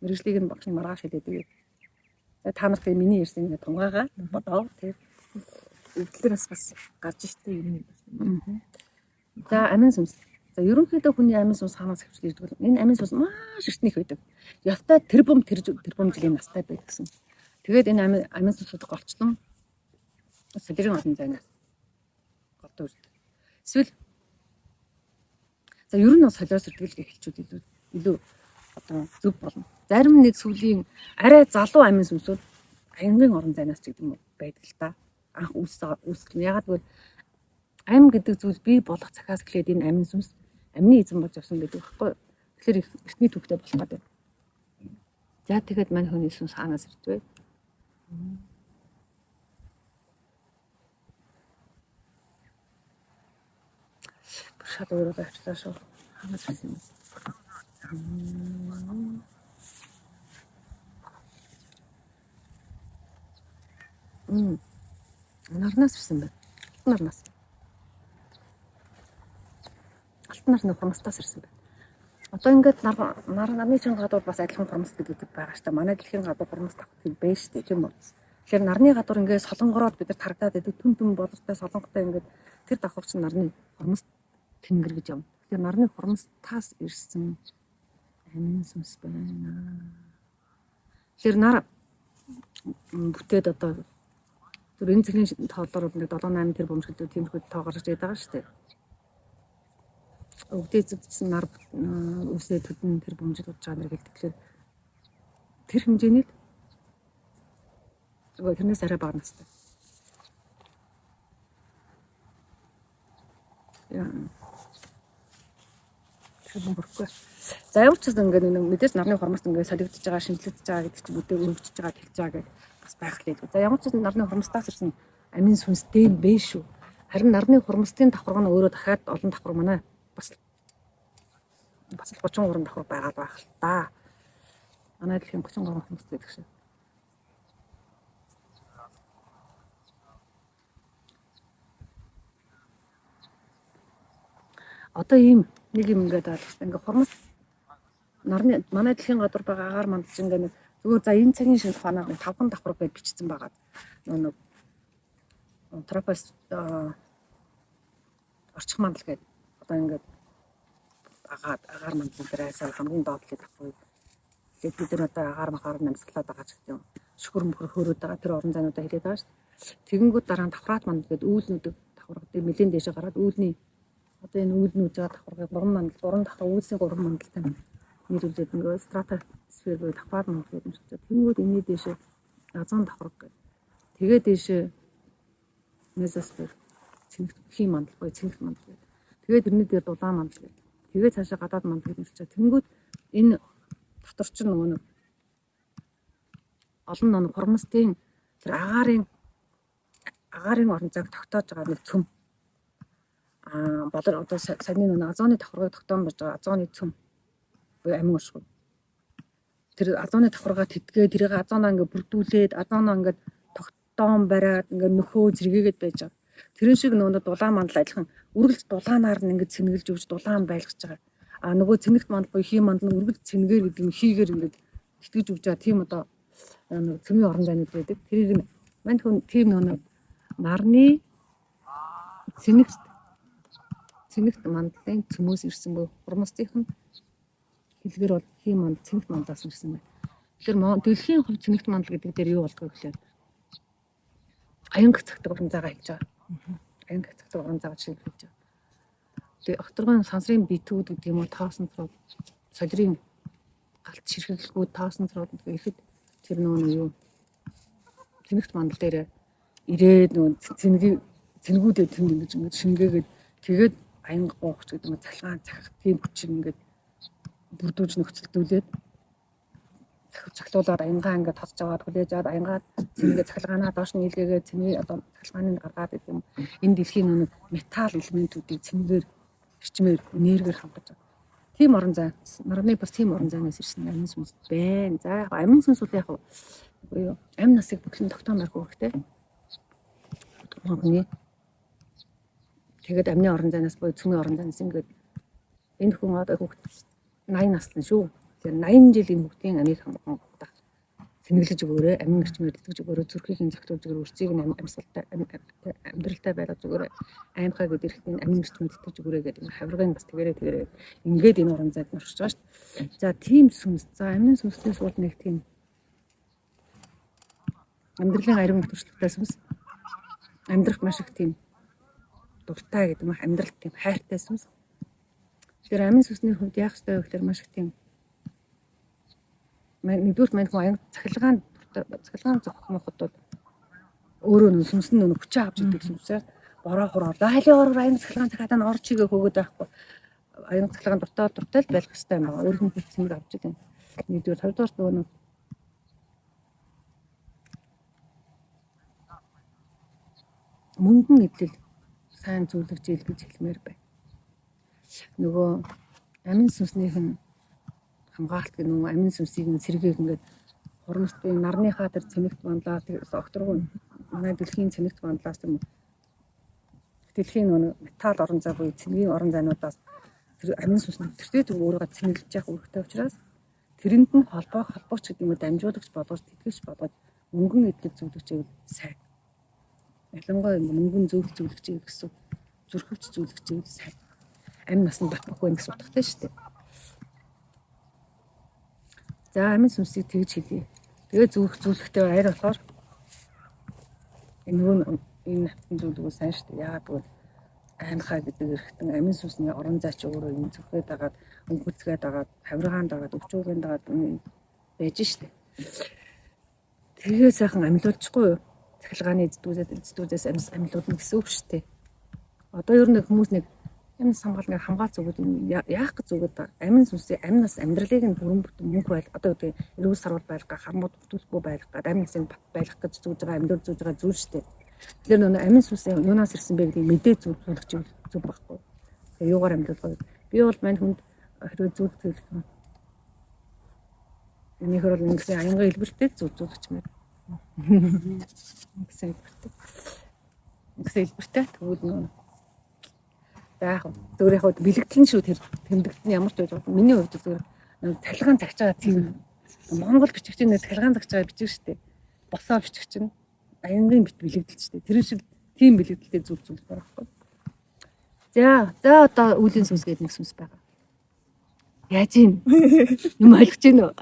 Мэргэжлийг нь багш маргааш хэлээд. Та нарт миний ярьсан ингэ тунгаага бодоо тийм. Эвдлэр бас гарч ирсэн юм. За амин сүнс. За ерөнхийдөө хүний амин сүнс хаанаас хөвчлж ирдэг бол энэ амин сүнс маш эртнийх байдаг. Явтай тэрбум жилийн настай байдагсан. Тэгээд энэ амин сүнсүүд голчлон солирын олон зайнаас голдоо ирдэг. Эсвэл за ер нь солиос ирдэг эхэлчүүд илүү одоо зөв болно. Зарим нэг сүлийн арай залуу амин сүнсүүд аянгын орон зайнаас ч гэдэг юм байдаг л та. Анх үүсгэн ягаад гэвэл ам гэдэг зүйл бий болох цахаас эхлээд энэ амин сүнс амины эзэн болж явсан гэдэг байхгүй. Тэгэхээр эртний түүхтэй болох гэдэг. За тэгэхэд мань хүний сүнс хаанаас ирж вэ? Шат өөрөө байцлаа шүү. Хаанаас ирсэн юм? Нарнаас ирсэн байна. Нарнаас. Алтан нарны хурмстаас ирсэн байна. Одоо ингээд нарны чин гадуур бас адилхан хурмс гэдэг байгаа шүү дээ. Манай дэлхийн гадуур хурмс тавхад байж шүү дээ, тийм үү? Тэгэхээр нарны гадуур ингээд солонгороод бид нар харагдаад байдаг түн болортой солонготой ингээд тэр давхар чинь нарны хурмс тэнгэр гэж юм. Тэгэхээр нарны хурмстаас ирсэн амин сүнс байна. Тэгэхээр нар бүтээд одоо тэр энэ зэргийн тоолоор нэг 7-8 тэр бомжгэлүүд тиймэрхүү тоо гарч ирээд байгаа шүү дээ. Өвдөө эзэгдсэн нар үсээ төдөн тэр бомжид удаж байгаа нэр гэлдэг. Тэгэхээр тэр хэмжээний зүгээр тэрнээс арай бага настай. Яа. Тэр бомбөрхгүй. За ямар ч гэсэн ингээд мэдээж нарны хормост ингээд солигдож байгаа, шинжлэгдэж байгаа гэдэг чинь бүдээ өргөжж байгаа, тэлж байгаа гэж бас байх л байлгүй. За ямар ч гэсэн нарны хормостаас ирсэн амин сүнстэй юм бэ шүү. Харин нарны хурмстын давхарга нь өөрөө дахиад олон давхар манай бас 33 давхар байгаад байх л та. Манай дэлхийн 33 хурмстэй гэх шиг. Одоо ийм нэг юм ингээд байна. Ингээ хурмс нарны манай дэлхийн гадуур байгаа агаар мандж ингээ зүгээр за энэ цагийн шинэ ухаанаар 5 давхар гэж бичсэн байгаа. Нэг тропос орчих мандал гэдэг одоо ингээд агаар мандал дээрээс хамгийн доод л давхар. Тэгээд бид нар одоо агаар намсгалаад байгаа ч гэдэг юм. Шүхэр мөхөр хөөрөөд байгаа тэр орон зайнуудаа хэлээд байгаа шүү дээ. Тэгэнгүүт дараа нь давхраад мандал гэдэг үүлнүүдийг давхаргадаг нэлээд дэше гараад үүлний одоо энэ үүлнүүд жаа давхаргыг 3 мандал 3 давхар үүлсийн 3 мандалтай нийлүүлээд нөгөө стратосфер буюу давхраад мандал гэдэг юм шиг. Тэнгүүд энэний дэше азон давхарг гэдэг. Тэгээд дэше месосфер цэнэгт хий мандал буюу цэнэгт мандал гэдэг. Тэгээд тэрний дээр дулаан мандал гэдэг. Тэгээд цаашаа гадаад мандал гэдэг юм шиг. Тэнгүүд энэ дотор ч нөгөө нэг олон нэг хурмстын тэр агаарын орон зайг тогтоож байгаа нэг цөм болор одоо саяны нөгөө азооны давхаргыг тогтоон болж байгаа азооны цөм буюу амин уршиг. Тэр азооны давхаргаа тэдгээ тэрийг азооноо ингээд бүрдүүлээд азооноо ингээд тогтоон бариад ингээд нөхөө зэрэгээгээд байж байгаа. Тэрэн шиг нөгөө дулаан мандал адилхан үргэлж дулаанаар нь ингээд цэнгэлж өгч дулаан байлгаж байгаа. Нөгөө цэнэгт мандал буюу хий мандал нь үргэлж цэнгээр гэдэг нь хийгээр ингээд тэтгэж өгч байгаа. Тийм одоо нэг цөмийн орон зайнууд байдаг. Тэрийг мань хүн тийм нөгөө нарны цэнэгт мандлын цөмөөс ирсэн буюу хурмстын хэлгээр бол хий мандал цэнэгт мандлаас ирсэн байна. Тэгэхээр дэлхийн хувь цэнэгт мандал гэдэг дээр юу болдгоо гэхээр аянг цагтаг орон зайгаа хийж байгаа. Аянг цагтаг орон зайгаа хийж байгаа. Тэгээ огторгон сансрын битүүд гэдэг юм уу тоосон црууд солирын галт ширхэглэгүүд тоосон црууд ихэд тэр нөгөө юу цэнэгт мандал дээр ирээд нөгөө цэнгүүдээ тэнд ингэж шингээгээд тэгээд аянг гоохч гэдэг нь цалгаан цахих тийм хүчин ингээд бүрдүүлж нөхцөлдүүлээд цахилуулаад аянгаа ингээд тосч аваад хүлээж аваад аянгаа цэнгээ цахилгаанаа доош нь илгээгээд цэнгээ одоо цахилгааныг гаргаад гэдэг юм. Энэ дэлхийн нэг металл элементүүдийг цэнгээр эрчмээр энергиэр хангаж байгаа. Тийм орон зай. Нарны бас тийм орон зайнаас ирсэн амин сүнс байна. За яг амин сүнс бол яг буюу амин насыг бүхлэн тогтоомоор хөвгтэй. Тухайн тэгээд амны орон зайнаас буюу цөмийн орон зайнаас ингээд энэ хүн одоо хүүхд 80 настай шүү. Тэгэхээр 80 жил энэ хүүхдийн амийг хангах цэнгэлж өгөөрэй, амин эрчмээр тэтгэж өгөөрэй, зүрхийн загтуулж өгөөрэй, үрцгийг амьсгалтай амьдралтай байлгаж өгөөрэй, аймхаа гэдэг эрхтний амин эрчмээр тэтгэж өгөөрэй гэдэг хавиргын бас тэгэрээ ингээд энэ орон зайд оршиж байгаа шүү дээ. За тийм сүнс. За амин сүнсний суулт нэг тийм амьдралын ариун хөтөлбөртэй сүнс. Амьдрах маш их тийм дуртай гэдэг нь амьдралд тийм хайртай сүнс. Тэгэхээр амин сүнсний хувьд яах ёстой вэ гэхээр маш их тийм нэгдүгээр мань хүн аян цахилгаан зохих мохот бол өөрөө нэг сүнс нь нэг хүчээ авч идэг сүнсээр бороо хураа хайлын ороор аян цахилгаан цахиадаа нь орж игээ хөөгд байхгүй аян цахилгаан дуртай л байх хэрэгтэй юм байна. Өөр хүн хүчнийг авч идэг. Нэгдүгээр хоёрдугаар нөгөө нэг мөнгөн эдлэл сайн зүйлж ийл гэж хэлмээр бай. Нөгөө амин сүнснийхэн хамгаалт гэх нэг амин сүнсийг сэргээг ингээд хурмстын нарныхаа тэр цэнэгт бандлаас огторгон манай дэлхийн цэнэгт бандлаас юм дэлхийн нөгөө металл орон зай буюу цэнгийн орон зайнуудаас тэр амин сүнс нэгтрээ зөв өөрийгөө цэнгэлж явах үүрэгтэй учраас тэрэнд нь холбооч гэдэг юм дамжуулагч болгож тэтгэж болгоод мөнгөн эдлэл зөвлөгчийг сайн. Ялангуяа мөнгөн зөвлөгчийг гэсэн зүрхвч зөвлөгчийг сайн. Амин насанд батбах байх гэсэн утгатай шүү дээ. За амин сүнсийг тэгж хэлье. Тэгээ зөвлөхтэй айр болохоор энэ хатан зүйлүүд сайн шүү дээ. Яагаад гэвэл аймхаа гэдэг эрхтэн амин сүнсний орон зай ч өөрөө юм зүрхээд дагаад өнгөцгээд дагаад хавиргаан дагаад өвчүүрийн дагаад байж шүү дээ. Тэгээ сайхан амьлуулчихгүй юу? Цахилгааны эздүүдээс амьлууд нь гэсэн үг шүү дээ. Одоо ер нь хүмүүс нэг амин самгаалныг хамгаалц өгöd яах гэж зүгд амин сүнсээ аминаас амьдралыг нь бүрэн бүтэн мөнх байл одоо гэдэг эрүүл сарвал байлгах хамууд бүтүүлэхгүй байлгах амин насыг байлгах гэж зүгж байгаа амьд зүгж байгаа зүйл шүү дээ. Тэгэхээр нөгөө амин сүнс юунаас ирсэн бэ гэдгийг мэдээ зөвлөх чинь зөв байхгүй. Тэгээ юугаар амьдлуулах вэ? Би бол мань хүнд хэрвээ зөвлөх юм. Энийхэр бол ингэсэн аянгын хэлбэртэй зөвлөх юм. Ингэсэн хэлбэртэй. Ингэсэн хэлбэртэй тэгвэл нөгөө яг зүгээр яг бэлэгдэлэн шүү тэр тэмдэгтэн ямар ч байж байгаа. Миний хувьд зүгээр цахилгаан загч байгаа тийм Монгол бичигчнээс цахилгаан загч байгаа бичиг штэ. Босоо бичиг чинь аянгын бит бэлэгдэл штэ. Тэр шиг тийм бэлэгдэлтэй зүйл байхгүй. За одоо үлийн сүнс гэдэг нэг сүнс байгаа. Яаж ийн? Юм ойлгож гин үү?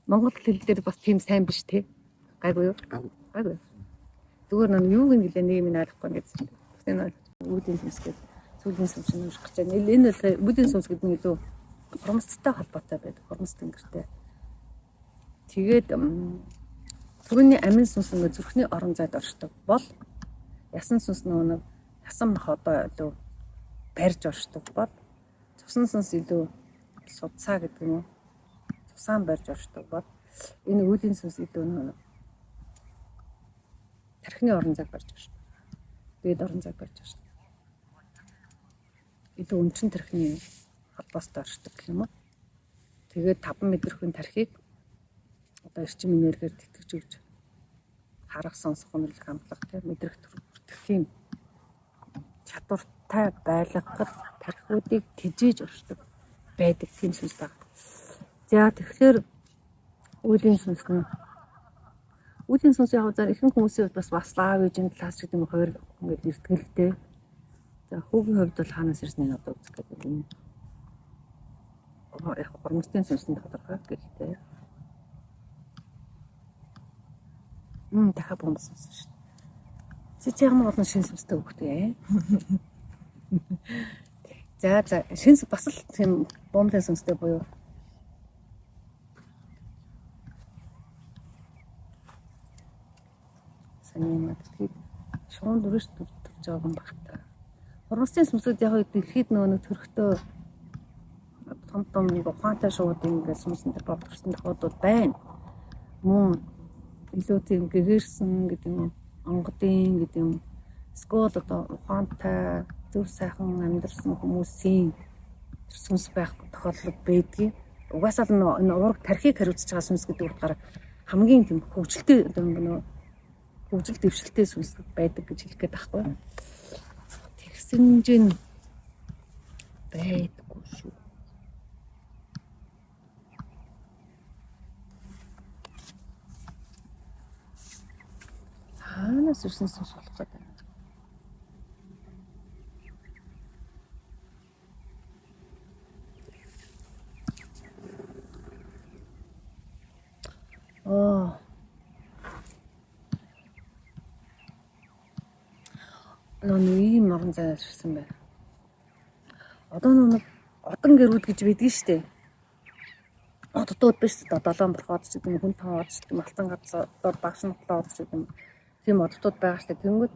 Монгол хэл дээр бас тийм сайн биш те. Гайгүй юу? Гайгүй. Зүгээр нэг юу гин гэлээ нэг юм ойлгохгүй гэсэн. Энэ үлийн сүнс гэдэг сүүлийн сүнс нь унших гэж байна. Энэ үлийн сүнс гэдэг нь илүү хормцтой холбоотой байдаг. Хормц тэнгэртэй. Тэгээд түрүүний амин сүнс нэг зүрхний орон зайд оршдог бол ясан сүнс нэг ясан мах одоо илүү барьж оршдог бол цусан сүнс илүү судсаа гэдэг нь цусаан барьж оршдог бол энэ үлийн сүнс илүү нэг тархины орон зайд барьж оршдог. Дээд орон зайд барьж оршдог. Илүү өнчин тархины холбоостой оршдог гэх юм уу. Тэгээд 5 мэдрхэн тархийг одоо эрчим энергиээр тэтгэж өгч харах сонсох үнэлэх хамтлагтай мэдрэх бүртгэхийн чадвартай байлгахад тархиудыг тэжээж оршдог байдаг тийм сүнс байна. За тэгэхээр үлийн сүнс нь үлийн сүнс яг зар ихэнх хүмүүсийн хувьд бас лав ижин талаас гэдэг юм хоёр ингээд эртгэлтэй. За хүүгийн хувьд бол хаанаас ирснийг одоо үзэх гэдэг юм. Яг хормостын сүнсний тодорхой гэхдээ дахиад бомбсон шүү дээ. Чи ямар олон шин сүнстэй хөвгтэй. За шин бас л тийм бомбын сүнстэй буюу саний мэддэг шуун дөрөж төрж байгаа юм багтаа. Хормостын сүнсүүд яг дэлхийд нэг төрхтөө том ухаантай шуудын ингээд сүнсэнд бодгорсон тохиолдол байна. Мөн илүү тийм гэгэрсэн гэдэг юм, онгодын гэдэг юм. Скол одоо ухаантай зөв сайхан амьдарсан хүмүүсийн сүнс байх тохиолдол байдгийг. Угаасаа энэ ураг тархийг хариуцж байгаа сүнс гэдэг утгаараа хамгийн тийм хөгжилтэй нөгөө хөгжил дэвшилтэй сүнс байдаг гэж хэлэх гээд байхгүй. Тэгсэн чинь байдаггүй шүү. Хаанаас ирсэн сүнс болох гэдэг. Ийм орон зайд ирсэн байна. Одоо нэг одон гэрүүд гэж байдгийг штэ. Оддууд биш одоо долоон борхоод ч гэдэг юм хүн тоод ч гэдэг юм алтан газар багш нотлоод ч гэдэг юм тийм оддууд байгаа штэ. Тэнгүүд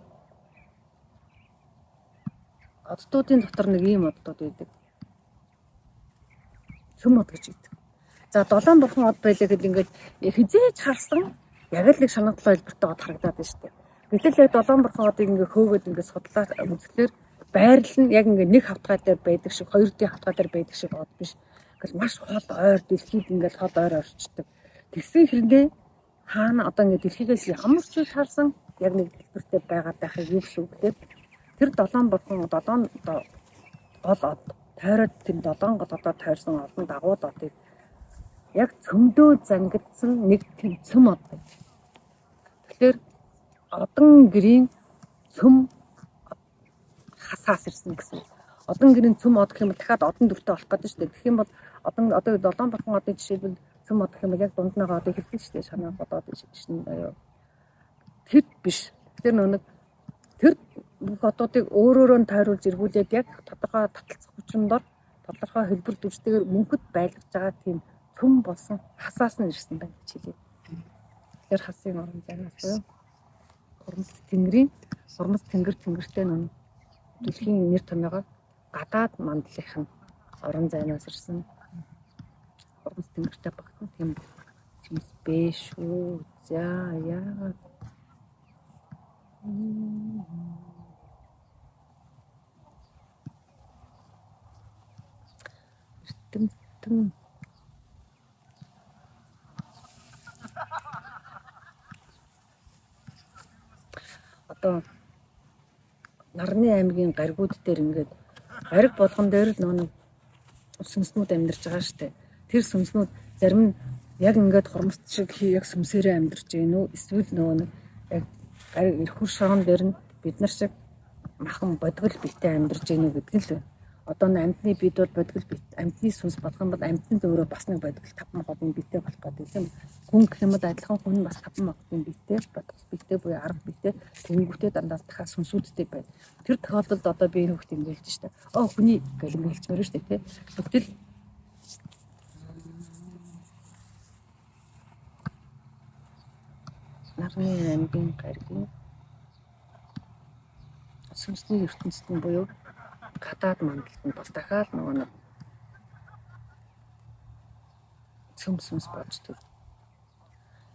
оддуудын дотор нэг ийм оддууд байдаг. Цөм од гэж байдаг. За долоон борхон од байлаа гэхэд ингээд хизээж харсан яг л нэг шанаглал хэлбэртэй од харагдаад байна штэ. Гэтэл яг долоон борхон одыг ингээд хөөгөөд ингээд судлаад үзэхлээр байрлал нь яг ингээд нэг хавтгай дээр байдаг шиг, 2D хавтгай дээр байдаг шиг од биш. Ингээл маш хол ойр дэлхийд ингээд хол ойр орчдөг. Тэгсэн хэрэндээ хаана одоо ингээд дэлхийгээс ямар ч зүйл харсан яг нэг хэлбэртэй байгаад байхыг юу гэсэн үг вэ? Тэр долоон борхон долоон гол од тойроод тэр долоон гол одоо тойрсон олон дагууд одыг яг цөмдөө зангидсан нэг тийм цөм од байна. Тэгэхээр одон гэрийн цөм хасаас ирсэн гэсэн. Одон гэрийн цөм од гэх юм бол дахиад одон дүртэй болох гэдэг шүү дээ. Тэгэх юм бол одоо долоон борхон одын жишээлбэл цөм од гэх юм бол яг дунднаагаа одыг хэлдэг шүү дээ. Шанаа бодоод шин аюу. Тэр биш. Тэр нэг тэр бүх одуудыг өөрөөрөө тойруулж эргүүлээд яг тодорхой таталцах хүчиндор тодорхой хэлбэр дүрстэйгээр мөнхөд байлгаж байгаа тийм цөм болсон хасаас нь ирсэн байна гэж хэлээ. Тэр хасын орон зайнаас буюу хормос тэнгэртэй нүн дэлхийн нэр томьёогоор гадаад мандлынхан орон зайнаас ирсэн хормос тэнгэртэй багтсан тийм юм бэ шүү. За яагаад эрдэмтэн одоо Нарны аймгийн гаригууд дээр ингээд гариг болгон дээр л нэг сүнснүүд амьдарч байгаа штэ. Тэр сүнснүүд зарим нь яг ингээд хормсд шиг яг сүмсээрээ амьдарч гин үү? Эсвэл нэг яг гариг эрхүр шорон дээр нь бид нар шиг махан бодгол биетэй амьдарч гин үү гэдэг л байна. Одоо н амьтны бид бол бодгол бит амьтны сүнс болох юм бол амьтанд өөрөө бас нэг бодгол 5 махбодын биетэй болох гэдэг юм. Хүн гэх юм бол адилхан хүн бас 5 махбодын биетэй бодгол биетэй буюу арга биетэй тэнгүүтээ дандаа дахиад сүнсүүдтэй байна. Тэр тохиолдолд одоо би энэ хөхт имгэлж штэ. Хүний гэл имгэлчмээр штэ тий. Тэгтэл Нарны аймгийн гаригийн сүнсний ертөнцид нь буюу гадаад мандалд нь бас дахиад нэг сүмс болж төр.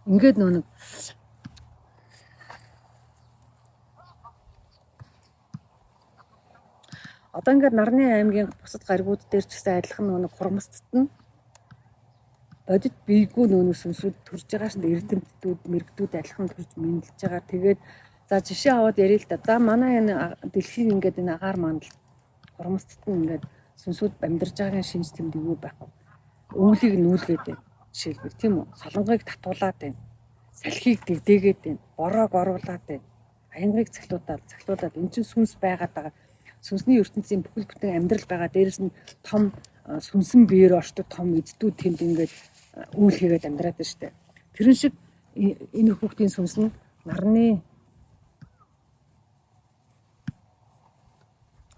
Ингээд нэг одоо ингээд Нарны аймгийн бусад гаригууд дээр ч гэсэн адилхан нэг хурмсцд нь бодит биегүй нөөний сүнсүүд төрж байгаа шүү дээ. Эрдэмтдүүд, мэрэгдүүд адилхан төрж мэдлж байгаа. Тэгээд за жишээ аваад ярил л да. За манай энэ дэлхийн ингээд энэ агаар мандал хурмсцд нь ингээд сүнсүүд амьдарч байгаагийн шинж тэмдэг юу байх вэ? Өвлийг нүүлгээд байна. Жишээлбэл тийм үү? Солонгойг татуулаад байна. Салхийг дэгдээгээд байна. Бороог оруулаад байна. Аянгыг цахилуулаад энэ чинь сүнс байгаад байгаа. Сүнсний ертөнцийн бүхэл бүтэн амьдрал байгаа. Дээрээс нь том сүнсэн биеэр орчдог том эздүүд тэнд ингээд үйл хийгээд амьдраад байна шүү дээ. Тэрэн шиг энэ хүүхдийн сүнс нь нарны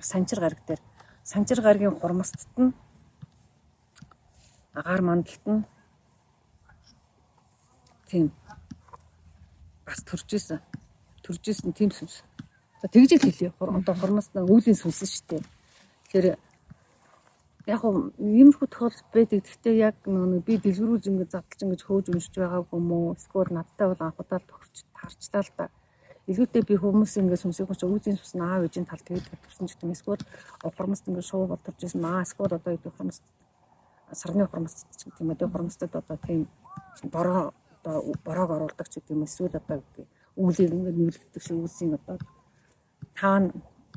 санчир гариг дээр санчир гаригийн хурмсцд нь агаар мандалд нь тийм бас төрж исэн тийм сүнс. За тэгж л хэлье. Одоо хурмсцд нь өвлийн сүнс шүү дээ. Тэгэхээр яг иймэрхүү тохиолдол байдаг. Гэхдээ яг би дэлгэрүүлж ингэж задлж ингэж хөөж уншиж байгаагүй юм уу? Эсвэл надтай бол анхудаа таарчлаа л да. Илүүтэй би хүмүүс ингэж сүнсийг гоч өвлийн сүнс нь аав ээжийн тал тэгээд төрсөн ч юм. Эсвэл хурмсд ингэж шуу болторж исэн маа. Эсвэл одоо идэх хурмсд сарны хурмсд гэдэг юм. Одоо хурмсдад одоо тийм бороог оруулдаг ч гэдэг юм. Эсвэл одоо өвлийг ингэж нүүлгдэг шиг үүсийн одоо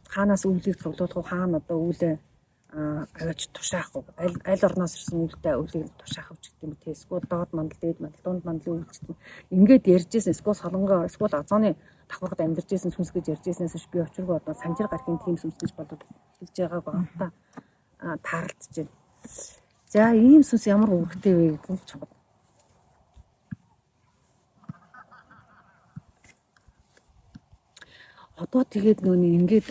хаанаас өвлийг цуглуулах уу? Хаана одоо өвлөө аваач тушаах уу? Аль орноос ирсэн өвлтэй өвлийг тушаах гэж гэдэг юм. Эсвэл доод мандал, дээд мандал, дунд мандлын өвлцөд ингээд ярьжсэн. Эсвэл солонгоо, эсвэл азооны давхаргад амьдарч исэн сүнс гэж ярьжсэнээс би очиргүй одоо санжир гаргийн тийм сүнс гэж бодож хэлж байгааг онтаа таарлцж байна. За ийм сүнс ямар өвөртэй вэ гэж чухал. Одоо тэгээд нөөний ингээд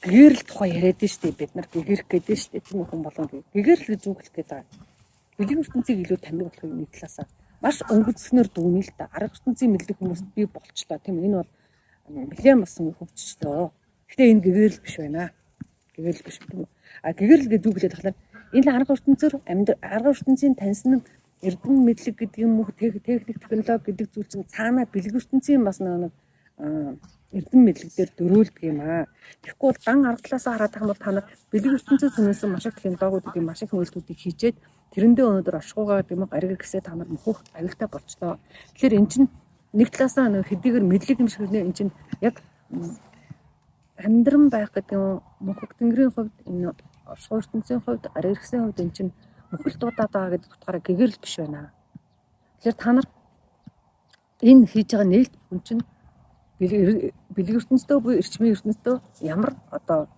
гэгэрл тухай яриад штеп бид нар гэгэрх гэдэг штеп тийм хүн болгон гэгэрл гэж үгэлэх гэдэг. Бэлгийн ертөнцийг илүү таньдаг болохыг нэг талаасаа маш өнгөцснөр дүүнэ л да. Арга ертөнцийн мэдлэг хүмүүст би болчлоо тийм энэ бол нэлээд бас хөгжчлөө. Гэтэ энэ гэгэрл биш байна. Гэгэрл биш тийм үү? Гэгэрл гэж үгэлээд тахлаар энэ арга ертөнцийн таньсан эрдэм мэдлэг гэдэг юм уу техник технологи гэдэг зүйл чинь цаанаа бэлэг ертөнцийн бас нэг эрдэм мэдлэг дээр дөрүүлдэг юм аа. Тэгэхгүй бол дан арга талаасаа хараад байгаа бол та нар бэлэг ертөнцийн сүнээс маш их технологиудыг маш их нөлтүүдийг хийжээд тэрэндээ өнөөдөр оршихуйгаа гэм гариг гэсээ та нар мөхөх аюултай болчлоо. Тэгэхээр эн чинь нэг талаасаа хэдийгээр мэдлэг юм шиг нэ эн чинь яг амьдран байх гэдэг юм мөхөх тэнгэрийн хувьд энэ оршихуй ертөнцийн хувьд гариг гэсээ хувьд эн чинь мөхөл дуудаад байгаа гэдэг утгаараа гэгэрл биш байна. Тэгэхээр та нар энэ хийж байгаа нээлт хүн чинь бэлэг ертөнцөө буюу эрчмийн ертөнцөө ямар одоо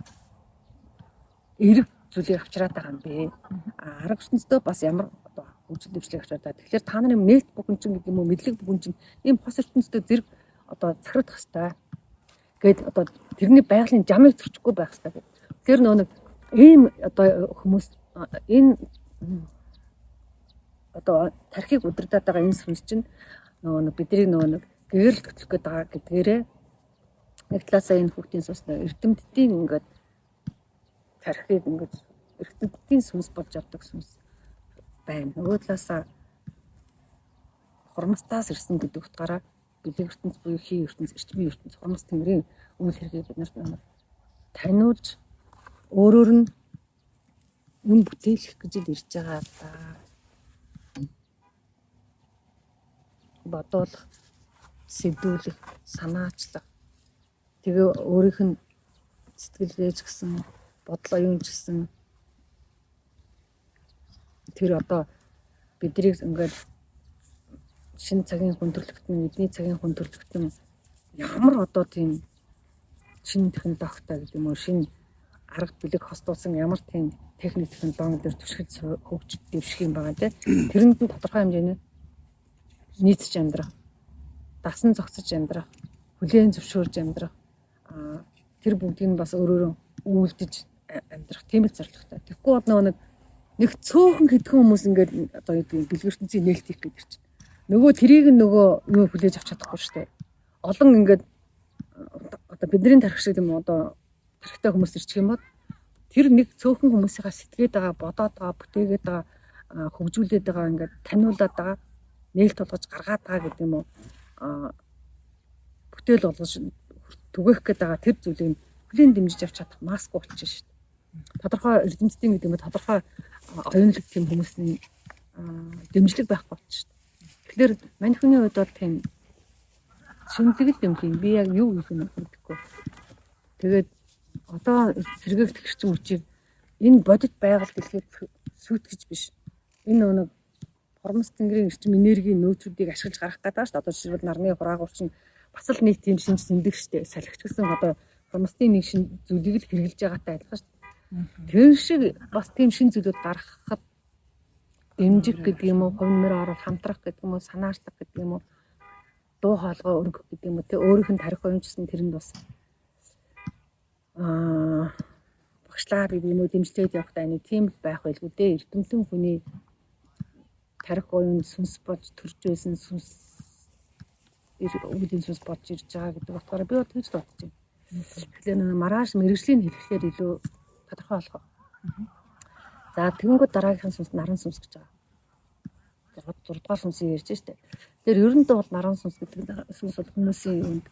эрг зүйлийг авчраад байгаа юм бэ? Арга ертөнцөө бас ямар одоо хөгжил дэвшлийг авчраад байгаа. Тэгэхээр та нарын нээлт бүхэн чинь гэдэг юм уу мэдлэг бүхэн чинь ийм хос ертөнцөө зэрэг одоо захирагдах хэрэгтэй. Гээд одоо тэрний байгалийн жамыг зөрчихгүй байх хэрэгтэй. Тэгэхээр нэг ийм одоо хүмүүс энэ одоо тархийг удирдах байгаа энэ сүнс чинь бидний нэг гэгэрл төтлөх гээд байгаа гэдгээрээ нэг талаасаа энэ хүүхдийн сүнс эрдэмтдийн ингээд тархийг ингээд эрдэмтдийн сүнс болж авдаг сүнс байна. Нөгөө талаасаа хурмастаас ирсэн гэдэг утгаараа бэлэг ертөнц буюу хий ертөнц, эрчмийн ертөнц, хурмас тэнгэрийн үйл хэргийг бид нарт таниулж өөрөөр нь үн бүтээлэх гэж л ирж байгаа да. Бодуулах, сэдвүүлэх, санаачлах. Тэгээ өөрийнх нь сэтгэлдээ ч гэсэн бодлоо юм ч гэсэн тэр одоо биднийг ингээд шинэ цагийн хүндрэлтэн, эдний цагийн хүндрэлтэн ямар одоо тийм шинэ технологитой гэдэг юм уу, шинэ арга билэг хостуулсан ямар тийм техник технологи дээр түшигч хөгжиж дэвших юм байгаа те. Тэрэнд нь тодорхой хэмжээний нийцж амьдрах, дасан зогсож амьдрах, хүлээн зөвшөөрж амьдрах, тэр бүгдийг нь бас өөрөөрөө үйлдэж амьдрах тийм л зорилготой. Тэгэхгүй бол нэг цөөхөн хэдхэн хүмүүс ингээд одоо юу гэдэг бэлгэртэнцийн нээлт хийх гэдэг чинь. Нөгөө тэрийг нөгөө юу хүлээж авч чадахгүй шүү дээ. Олон ингээд одоо бидний тарих шиг юм одоо тарихтай хүмүүс ирчих юм бол тэр нэг цөөхөн хүмүүсийнхаа сэтгээд байгаа, бодоод байгаа, бүтээгээд байгаа, хөгжүүлээд байгаа ингээд таниулаад байгаа, нээлт болгож гаргаад байгаа гэдэг юм уу. Бүтээл болгож түгээх гээд байгаа тэр зүйлийг хүлээн дэмжиж авч чадах маск болчихно шүү дээ. Тодорхой эрдэмтдийн гэдэг юм уу, тодорхой оюунлаг тийм хүмүүсийн дэмжлэг байхгүй болчихно. Тэгэхээр мань хүний хувьд бол тийм шинэлэг юм тийм би яг юу гэж мэдэхгүй. Тэгээд одоо сэргээгдэх эрчим хүчийг энэ бодит байгаль дэлхийд сүйтгэж биш. Энэ нэг хормос тэнгэрийн эрчим энергийн нөөцүүдийг ашиглаж гарах гэдэг шүү дээ. Одоо жишээлбэл нарны хураагур чинь бас л нэг тийм шинж тэмдэг шүү дээ. Салхич гэсэн одоо хормосны нэг шин зүйлийг л хэрэгжилж байгаатай адилхан шүү дээ. Тэр шиг бас тийм шин зүйлүүд гаргахад дэмжих гэдэг юм уу, хувьмөр орол хамтрах гэдэг юм уу, санаачлах гэдэг юм уу, дуу хоолой өргөх гэдэг юм уу, тэ өөрийнх нь тарих уймчсан тэрэнд бас багшлаа гэдэг юм уу дэмжлээд явахдаа нэг тийм л байх байлгүй дээ. Эрдэмтэн хүний тарих уйн сүнс болж төрж байсан сүнс үүдийн сүнс болж ирж байгаа гэдэг утгаараа би бол тэгж бодож байна. Тэгэхээр маргааш мэрэгжлийн хэлэхээр илүү тодорхой болох. За тэгэнгүүт дараагийнх нь сүнс наран сүнс гэж байгаа. 6 дугаар сүнсийг ярьж штэ. Тэгэхээр ер нь бол наран сүнс гэдэг сүнс бол хүмүүсийн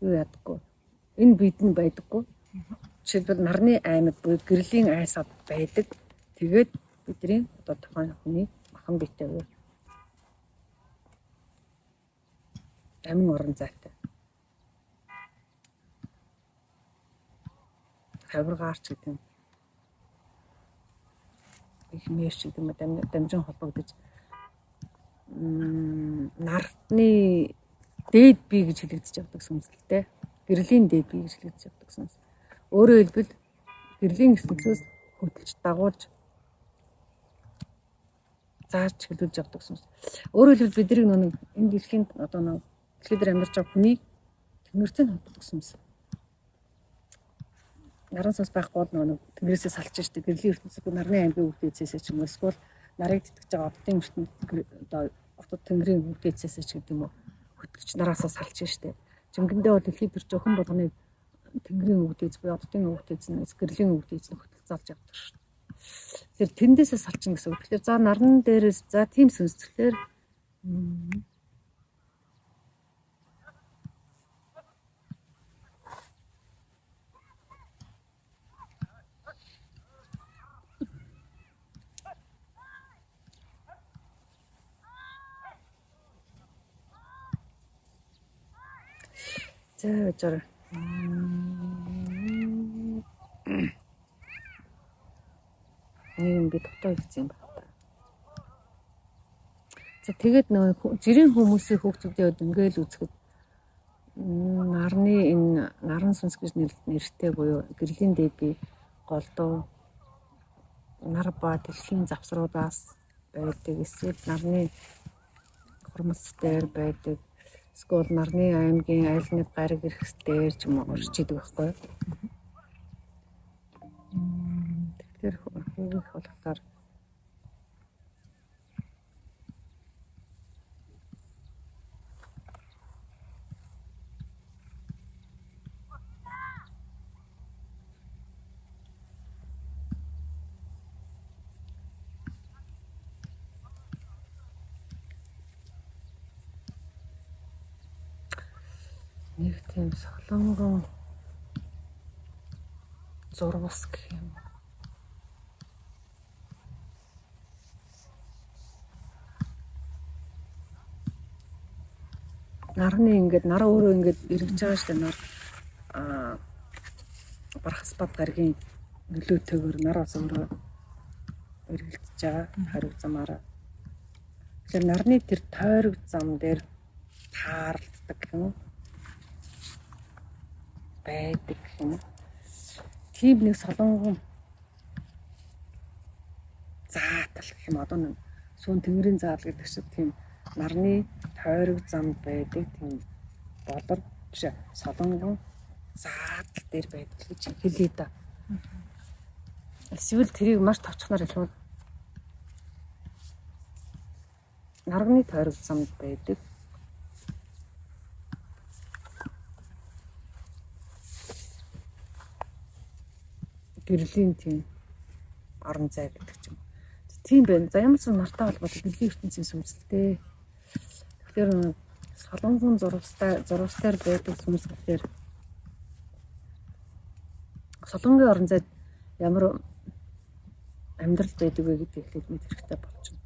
юу ядаггүй. Энэ бидэнд байдаггүй. Жишээлбэл нарны аймаг буюу гэрлийн айсад байдаг. Тэгээд бидний одоо тухайн хүний махан биетэй уу. Амин орон зайтай. Хавргаарч гэдэг юм. Их мэрч гэдэг юм дамжин холбогдож нарны дээд бие гэж хэлэгдэж явдаг сүнслэлтэй. Гэрлийн дээд бие гэж хэлэгдэж явдаг сүнс. Өөрөөр хэлбэл гэрлийн ертөнцөөс хөдөлж дагуулж зааж хэлүүлж явдаг сүнс. Өөрөөр хэлбэл бидний нэг энэ дэлхийн одоо нэг дэлхий дээр амьдарч байгаа хүний тэнгэртэй холбогддог сүнс. Наран сүнс байхгүй бол нэг тэнгэрээсээ салж штэ гэрлийн ертөнцөд нарны аймгийн өвдөцөөс ч юм уу эсвэл нарыг тэтгэж байгаа оддын ертөнд одоо отод тэнгэрийн өвдөцөөс ч гэдэг юм уу хөтлөж нараасаа салж штэ. Жингэндээ бол дэлхий дээр зөвхөн болгоны тэнгэрийн өвдөц буюу оддын өвдөц нь гэрлийн өвдөц нь хөтлөж залж явдаг штэ. Тэр тэндээсээ салчин гэсэн үг. Тэгэхээр за наран дээрээс за тийм сүнс тэгэхээр за жаа би дотоо хэлсэн юм байна. За тэгээд нөгөө жирийн хүмүүсийн хөгжүүлээд ингээл үзэхэд нарны энэ наран сүнс гэж нэртэй буюу гэрлийн дээд бие голдуу нар ба дэлхийн завсруудаас байдаг эсвэл нарны хормос дээр байдаг эсвэл нарны аймгийн аль нэг гариг эрхс дээр ч юм уу орж идэг байхгүй. Тэгэхээр хөвгөх болохоор нэг тийм солонгон зурвас гэх юм. Нарны ингээд нар өөрөө ингээд эргэж байгаа шүү дээ. Нар бархас бад гаргийн нөлөөтэйгээр нар бас өөрөө эргэлдэж байгаа хариу замаараа. Тэгэхээр нарны тэр тойрог зам дээр тааралддаг юм уу? Байдаг юм. Тийм нэг солонгон заатал гэх юм одоо нэг сүүн тэнгэрийн заал гэдэг шиг тийм нарны тойрог замд байдаг тийм болор биш солонгон заатал дээр байдаг гэж хэлээ да. Эсвэл тэрийг маш товчхоноор хэлвэл нарны тойрог замд байдаг. Гэрлийн тийм орон зай гэдэг ч юм. Тийм байна. За ямар ч нартай холбоотой гэрлийн ертөнцийн сүнслэлтэй. Тэгэхээр солонгон зурвастаар байдаг сүнслэлээр солонгийн орон зайд ямар амьдрал байдаг вэ гэдгийг хэлээд мэд хэрэгтэй болж байна.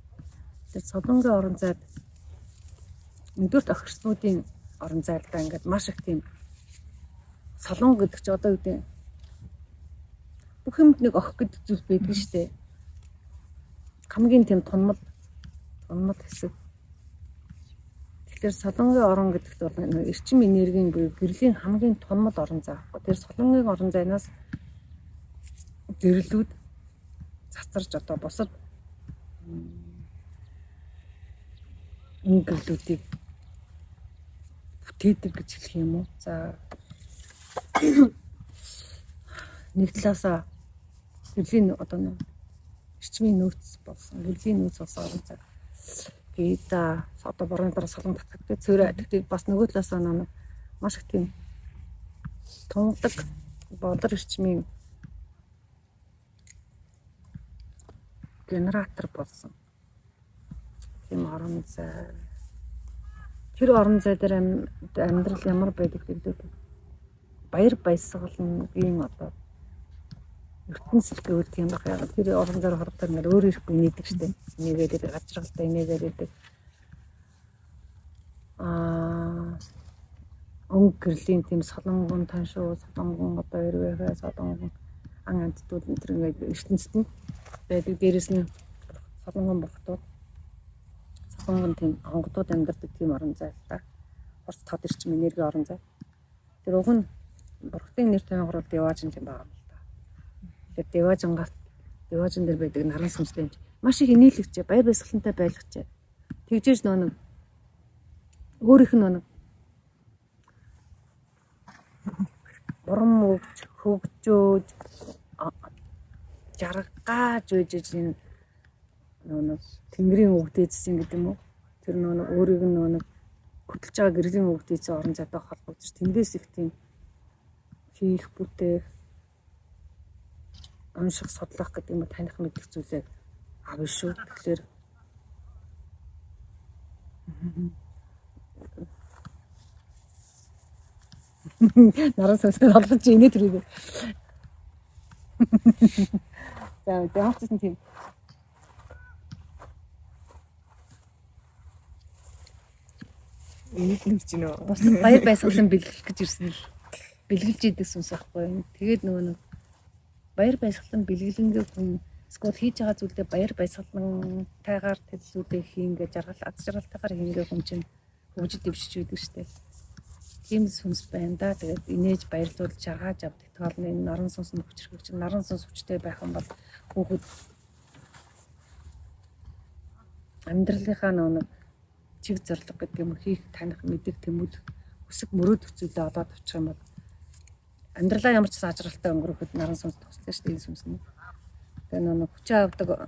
Тэгэхээр солонгийн орон зайд өдөрт охирчнуудын орон зайлдаа ингээд маш их тийм солонго гэдэг чи одоо юу гэдэг бүх юмд нэг охих гэдэг зүйл байдаг шүү дээ. Хамгийн тийм тунмал хэсэг. Тэгэхээр солонгийн орон гэдэгт бол эрчим энергийн буюу гэрлийн хамгийн тунмал орон зай. Тэр солонгийн орон зайнаас гэрлүүд цацарч одоо бусад гэрлүүдийг бүтээдэг гэж хэлэх юм уу? За нэг талаасаа гэрлийн одоо нэг эрчмийн нөөц болсон. Гэрлийн нөөц болсон орон зай. Гэдэг одоо борны дараа солон татдаг. Тэгтээ бас нөгөө талаасаа нэг маш их тийм тунгадаг болор эрчмийн генератор болсон. Тийм орон зай. Тэр орон зай дээр амьдрал ямар байдаг гэдэг баяр баясгалан ийм одоо ертөнцийн гэвэл тийм баг. Яг тэр орон зай хордоор нэр өөр ирэхгүй нээдэг штеп. Нээгээд гажралтай нээгээд идэг. Өнгө гэрлийн тийм солонгон таншуу, солонгон одоо ирвэхэ солонгон ан амттууд энэ ингээд ертөнцид нь байдаг. Дээрэс нь солонгон бурхтууд солонгон тийм онгодууд амьдардаг тийм орон зай л да. Хурц тод эрчим энерги орон зай. Тэр уг нь бурхтын нэр томьёо гурвал Деважин юм байна л да. Тэр Деважин дээр байдаг наран сүнслэн маш их инээлгчээ, баяр баясгалантай байлгачээ. Тэгжээж нөө өөрийнх нь нөө бурам өгч, хөгжөөж, жаргааж үжиж энэ нөө тэнгэрийн өвгдээдсэн гэдэг юм уу? Тэр нөө өөрийг нь нөө хөтлж байгаа гэрлийн өвгдээдсэн орон зайтай холбогдож тэндээс их тийм хийх бүтээх унших судлах гэдэг юм таних мэдэх зүйлээ авна шүү. Тэгэхээр наран сүнслэг олгож инээ тэрийг. За яахчихсан тийм. Энийг ч нөө бас баяр баясгалан бэлгэлэх гэж ирсэн л бэлгэлж идэг сүнс ахгүй. Тэгээд нөгөө баяр баясгалан бэлгэлэнгээ хүн эсвэл хийж байгаа зүйлдээ баяр баясгалантайгаар тэр зүйлээ хийнгээ жаргал аз жаргалтайгаар хийнгээ хүн чинь хөгжид дэвшиж байдаг штеп. Тийм сүнс байна да. Тэгээд инээж баярлуулж жаргаж авдаг. Тоолны наран сүнс нь хүчрхэгч наран сүнс хүчтэй байх юм бол хүүхэд амьдралынхаа нэг чиг зорилго гэдэг юм хийх таних мэддэг тэмүүлэх өсөг мөрөөд хүчтэй олоод очих юм бол амьдралаа ямар ч саажралтай өнгөрөхөд наран сүнс туслаа шүү дээ энэ сүнс нь. Тэгээ нэг хүчээ авдаг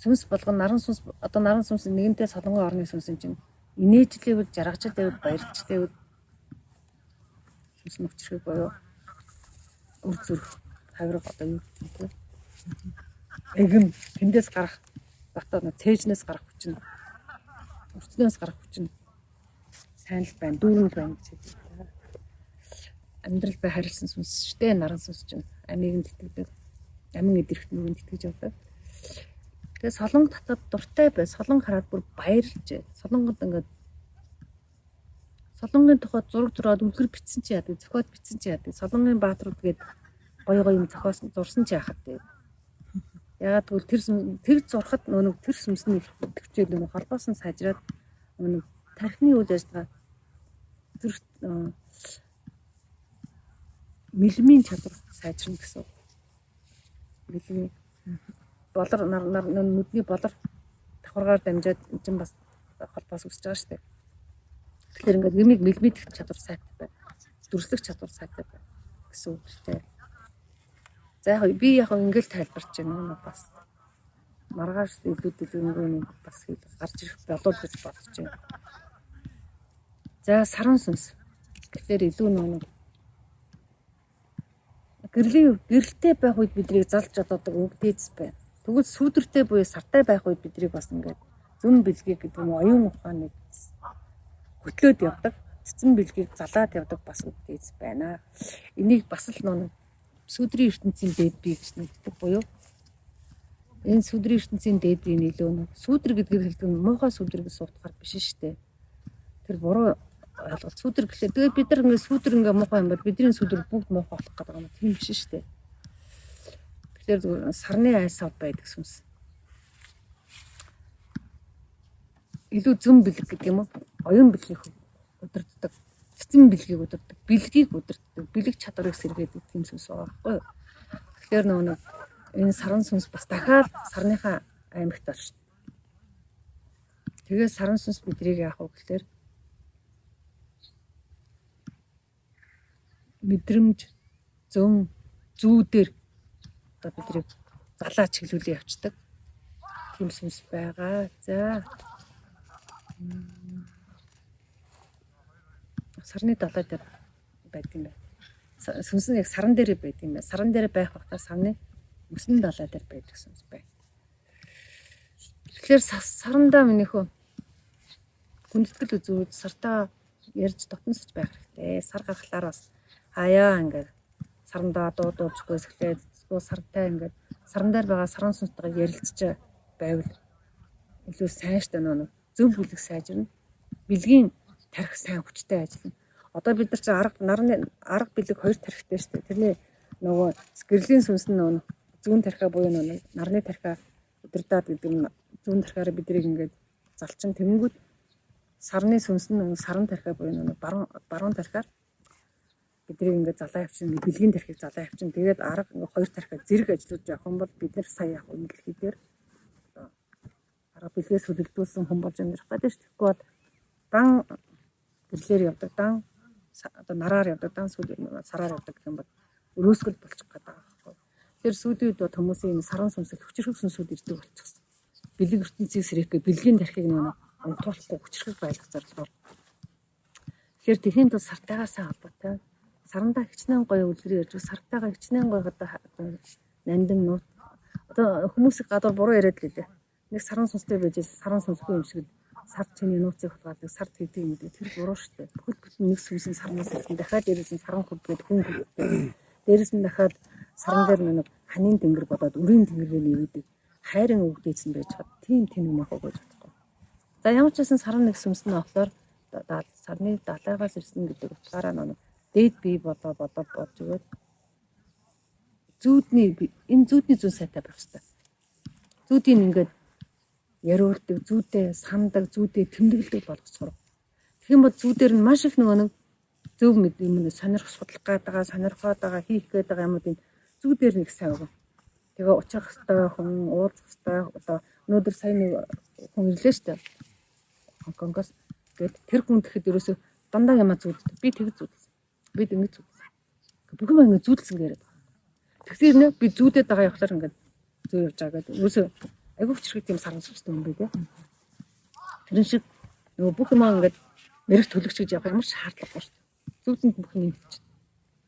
сүнс болгон наран сүнс одоо наран сүнс нэгэнтээ солонгон орны сүнс юм чинь инээжлээвэл жаргажлээвэл баярлжлээвэл сүнс нүчрэх боёо үр зүрх хавирга одоо юу гэх юм эгэм тэндээс гарах батаа цээжнээс гарах хүч нь өртнөөс гарах хүч нь сайн л байна дүүрэн байна гэж хэлдэг. амьдрал бай харилсан сүнс шүү дээ. Наран сүнс чинь амийг тэтгэдэг. Амин эдэрхт нүгэнд тэтгэж явдаг. Тэгээ солонго татад дуртай бай. Солонго хараад бүр баярлж. Солонгод ингээд солонгийн тухайд зураг зураад үлгэр бичсэн чи яадаг, зохиод бичсэн чи яадаг. Солонгийн баатрууд гээд гоё юм зохиосон зурсан чи яхад дээ. Ягаад гэвэл тэр зурхад нөгөө тэр сүмсний төвчөл нөгөө холбоосон сайжраад нөгөө тархины үйл ажиллагаа тэр мэлмийн чадвар сайжрна гэсэн. Мэлмийн болор нүдний болор давхаргаар дамжаад энэ бас холбоос үүсэж байгаа шүү дээ. Тэгэхээр ингээд юмыг мэлмийдэх чадвар сайтай байна. Дүрслэх чадвар сайтай байна гэсэн үгтэй. За яг би яг ингээл тайлбарч байна бас. Маргааш илүү бас гарч ирэх болов гэж бодож байна. За саран сүнс. Тэгэхээр илүү нэг гэрэлтэй байх үед биднийг залж одоодаг үг дээдс байна. Тэгвэл сүүдэртэй буюу сартай байх үед биднийг бас ингээд зүн бэлгийг гэдэг юм оюун ухааныг хөтлөөд явдаг. Цэцэн бэлгийг залаад явдаг бас үг дээдс байна. Энийг бас л нэг сүдрийн ертөнцийн дээд бие гэж нэгддэг буюу энэ сүдрийн ертөнцийн дээд бие илүү нэг сүдэр гэдгийг хэлдэг нь муухай сүдэр гэж суутахаар биш шүү дээ. Тэр буруу ойлголт. Сүдэр гэхлээр тэгээд бид нар ингээд сүдэр ингээд муухай юм бол бидний сүдэр бүгд муухай болох гэдэг юм. Тийм биш шүү дээ. Тэгэхээр сарны айсав байдаг сүнс. Илүү зүүн бэлэг гэдэг юм уу? Оюун бэлгийг удирддаг. Цэцэн бэлгийг удирддаг. Бэлгийг удирддаг. Бэлэг чадварыг сэргээдэг тийм сүнс байгаа байхгүй юу? Тэгэхээр нөгөө энэ саран сүнс бас дахиад сарныхаа аймагт орж шүү дээ. Тэгээ саран сүнс бидрийг яах вэ гэхээр мэдрэмж зөн зүүдэр одоо бидрийг залаа чиглүүлээ явцдаг. Тийм сүнс байгаа. За сарны далай дээр байдаг юм байна. Сүнс нь яг саран дээр байдаг юм байна. Саран дээр байх бахта сарны мөсөн далай дээр байдаг сүнс байна. Тэгэхээр сарандаа минийхөө хүндэтгэл үзүүд сартаа ярьж дотносож байх хэрэгтэй. Сар гарахлаар бас хаяа ингээд сарандаа дуудуулжгүйс эхлээд сартай ингээд саран дээр байгаа саран сүнстайгаа ярилцж байвал илүү сайн штэ нөө зөв бүлэг сайжирна. Бэлгийн тарих сайн хүчтэй ажиллана. Одоо бид нар чи арга бэлэг хоёр тарихтай штэ. Тэрний нөгөө гэрлийн сүнс нь нөгөө зүүн тарихаа буюу нөгөө нарны тарихаа удирдаад гэдэг нь зүүн тарихаараа бидрийг ингээд залчин тэнгүүд сарны сүнс нь саран тарихаа буюу нөгөө баруун тарихаар бидрийг ингээд залаа явчихна. Бэлгийн тархийг залаа явчихна. Тэгээд арга ингээд хоёр тарихаа зэрэг ажиллаж явах юм бол бид нар сая яг үнэлэхээр арга бэлгээс хөдөлгдүүлсэн хүн болж амьдрах гэдэг шүү. Тэгэхгүй бол дан гэрлэр явдаг дан одоо нараар явдаг дан сараар явдаг гэх юм бол өрөөсгөл болчих гээд байгаа байхгүй. Тэр сүүлийн үед бол хүмүүсийн энэ саран сүнсэл хүчрхэг сүнсүүд ирдэг болчихсон. Бэлэг ертөнцийг сэрээхгүй бэлгийн тархийг нэг унтуулахгүй хүчрхэг байлгах зорилгоор. Тэгэхээр тэхийн тул сартайгаасаа холбоотой. Сарандаа хичнээн гоё үлгэр ярьж сартайгаа хичнээн гоё одоо нандин нуут одоо хүмүүсийг гадуур буруу яриад л лээ. Нэг саран сүнстэй байж саран сүнсгүй юм шиг сар чиний нууцыг хулгаадаг сар тэгдэг юм дээ. Тэр буруу шүү дээ. Бүхэл бүтэн нэг сүнсийн сарнаас ирсэн. Дахиад дээрээс нь саран хөвдөд хүн хөвдөд. Дээрээс нь дахиад саран дээр нэг ханийн тэнгэр болоод үрийн тэнгэрээ нээвэдэг. Хайрын өвгдээсэн байж чад. Тийм мах уу гэж бодохгүй. За ямар ч байсан саран нэг сүнс нь болохоор сарны далайгаас ирсэн гэдэг утгаараа нэг дээд бие бодож өгөөд зүүдний зүүн сайтай байх хэрэгтэй. Зүүдийн ингээд яриулдаг, зүйтэй сандаг, зүйтэй тэмдэглэдэг болгох сурах. Тэгэх юм бол зүүдээр нь маш их нэг зөв юм сонирх судлах гэдэг, сонирхоод байгаа, хийх гээд байгаа юмудын зүүдээр нэг сайн өгнө. Тэгээ учих хэвээр хүн, уулзах хэвээр одоо өнөөдөр сайн нэг хүн ирлээ шүү дээ. Хонконгоос гээд тэр хүн тэгэхэд ерөөсөө дандаа ямаа зүүддэг. Би тэгж зүүдсэн. Бид ингэж зүүдсэн. Бүхэн маа ингэ зүүдсэн гэдэг. Тэгэхээр нэ би зүүдэд байгаа явахлаар ингээд зүү явж байгаа гэдэг. Ерөөсөө айгуу хүчрхэг тийм саран сүнстэй юм бэ те. Тэрэн шиг нөгөө бүх юм ингээд мэрэг төлөгч гэж явах ямар ч шаардлагагүй шүү дээ. Зүүдэнд бүх юм хийж.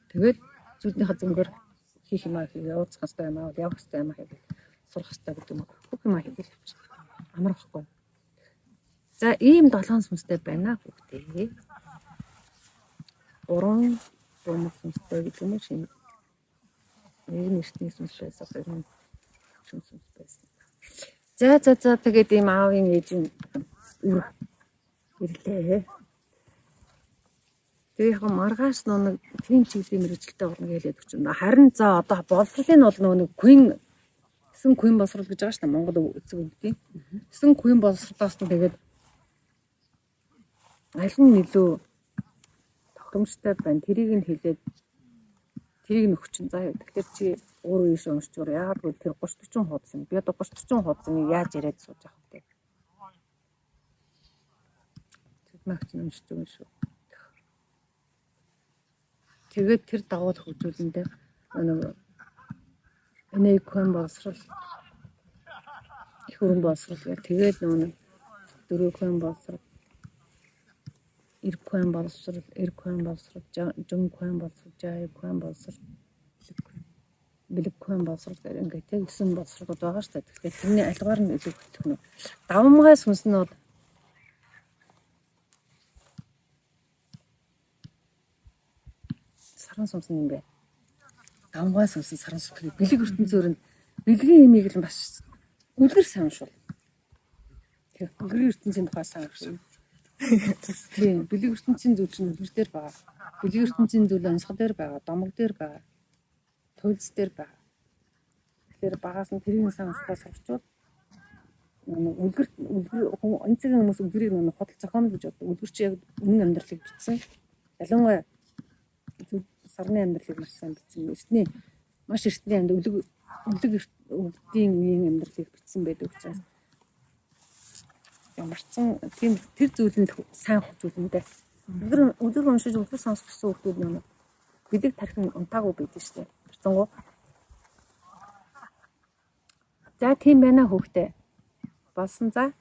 Тэгээд зүүднийхээ зөнгөөр хийх юм аа явуулах хэрэгтэй юм аа явах хэрэгтэй юм аа хийх сурах хэрэгтэй гэдэг юм. Бүх юм хийгээл явчих. Амар байхгүй. За ийм 7 сүнстэй байна хүүхдээ. 3 бөмбөг сүнстэй гэдэг юм шиг. Нэг нэртний сүнс байсан гэх юм. Сүнс байсан. За тэгээд ийм аавын ээж нь ирлээ. Тэгээ яг маргааш нэг тийм чиглэлийн мэрэгчлээ болно гэлээд өгч. Харин за одоо боловсролын бол нэг Queen эсэн Queen боловсрол гэж байгаа шүү дээ Монгол эцэг үгдийн. Эсэн Queen боловсролоос нь тэгээд аль нь илүү тохиромжтой байна. Тэрийг нь хэлээд тэрийг нөхчин заа. Тэгэхээр чи өөрөө ийш уншчуур. Яагаад гэвэл тэр 30-40 хуудас юм. Би одоо 30-40 хуудасныг яаж яриад сууж авах вэ? Тэгмэгч уншиж байгаа шүү. Тэгээд тэр дагуу хөгжүүлэндээ нэг энэ Queen боловсрол их хөрөнгө боловсрол гэх тэгээд нэг 4 Queen боловсрол Queen боловсрол, Queen боловсрол, Жон Queen боловсрол, Жай Queen боловсрол, Бэлэг Queen боловсрол гэх ингээд тэг 9 боловсролууд байгаа шүү дээ. Тэгэхээр тэрний альгаар нь илүү хөтлөх нь. Давмгай сүнс нь бол саран сүнс юм бэ. Давмгай сүнс нь саран сүнс. Бэлэг ертөнцөөр нь бэлгийн имийг л маш үлгэр сайн шул. Тэр үлгэр ертөнцийн тухай сайн шүү. Тийм, бэлэг ертөнцийн зүйл чинь үлгэр дээр байгаа. Бэлэг ертөнцийн зүйл онцгой дээр байгаа, домог дээр байгаа. Туйлс дээр байгаа. Тэгэхээр багаас нь тэрийг сайн ухаас авчвал үлгэр онцгийн хүмүүс үлгэрийг нэг хотол зохионо гэж боддог. Үлгэр чи яг үнэн амьдралыг бичсэн. Ялангуяа сарны амьдралыг маш сайн бичсэн. Эртний маш эртний үлэг өвдгийн үеийн амьдралыг бичсэн байдаг учраас ямарчсан тийм тэр зүйлэнд сайн хөгжүүлэндээ өдөр уншиж өдөр сонсох гэсэн хүмүүс нэг бидэг тархин унтаагүй байдаг шүү дээ. Тэрцэнгуу. За тийм байна хөөхтэй. Болсон за.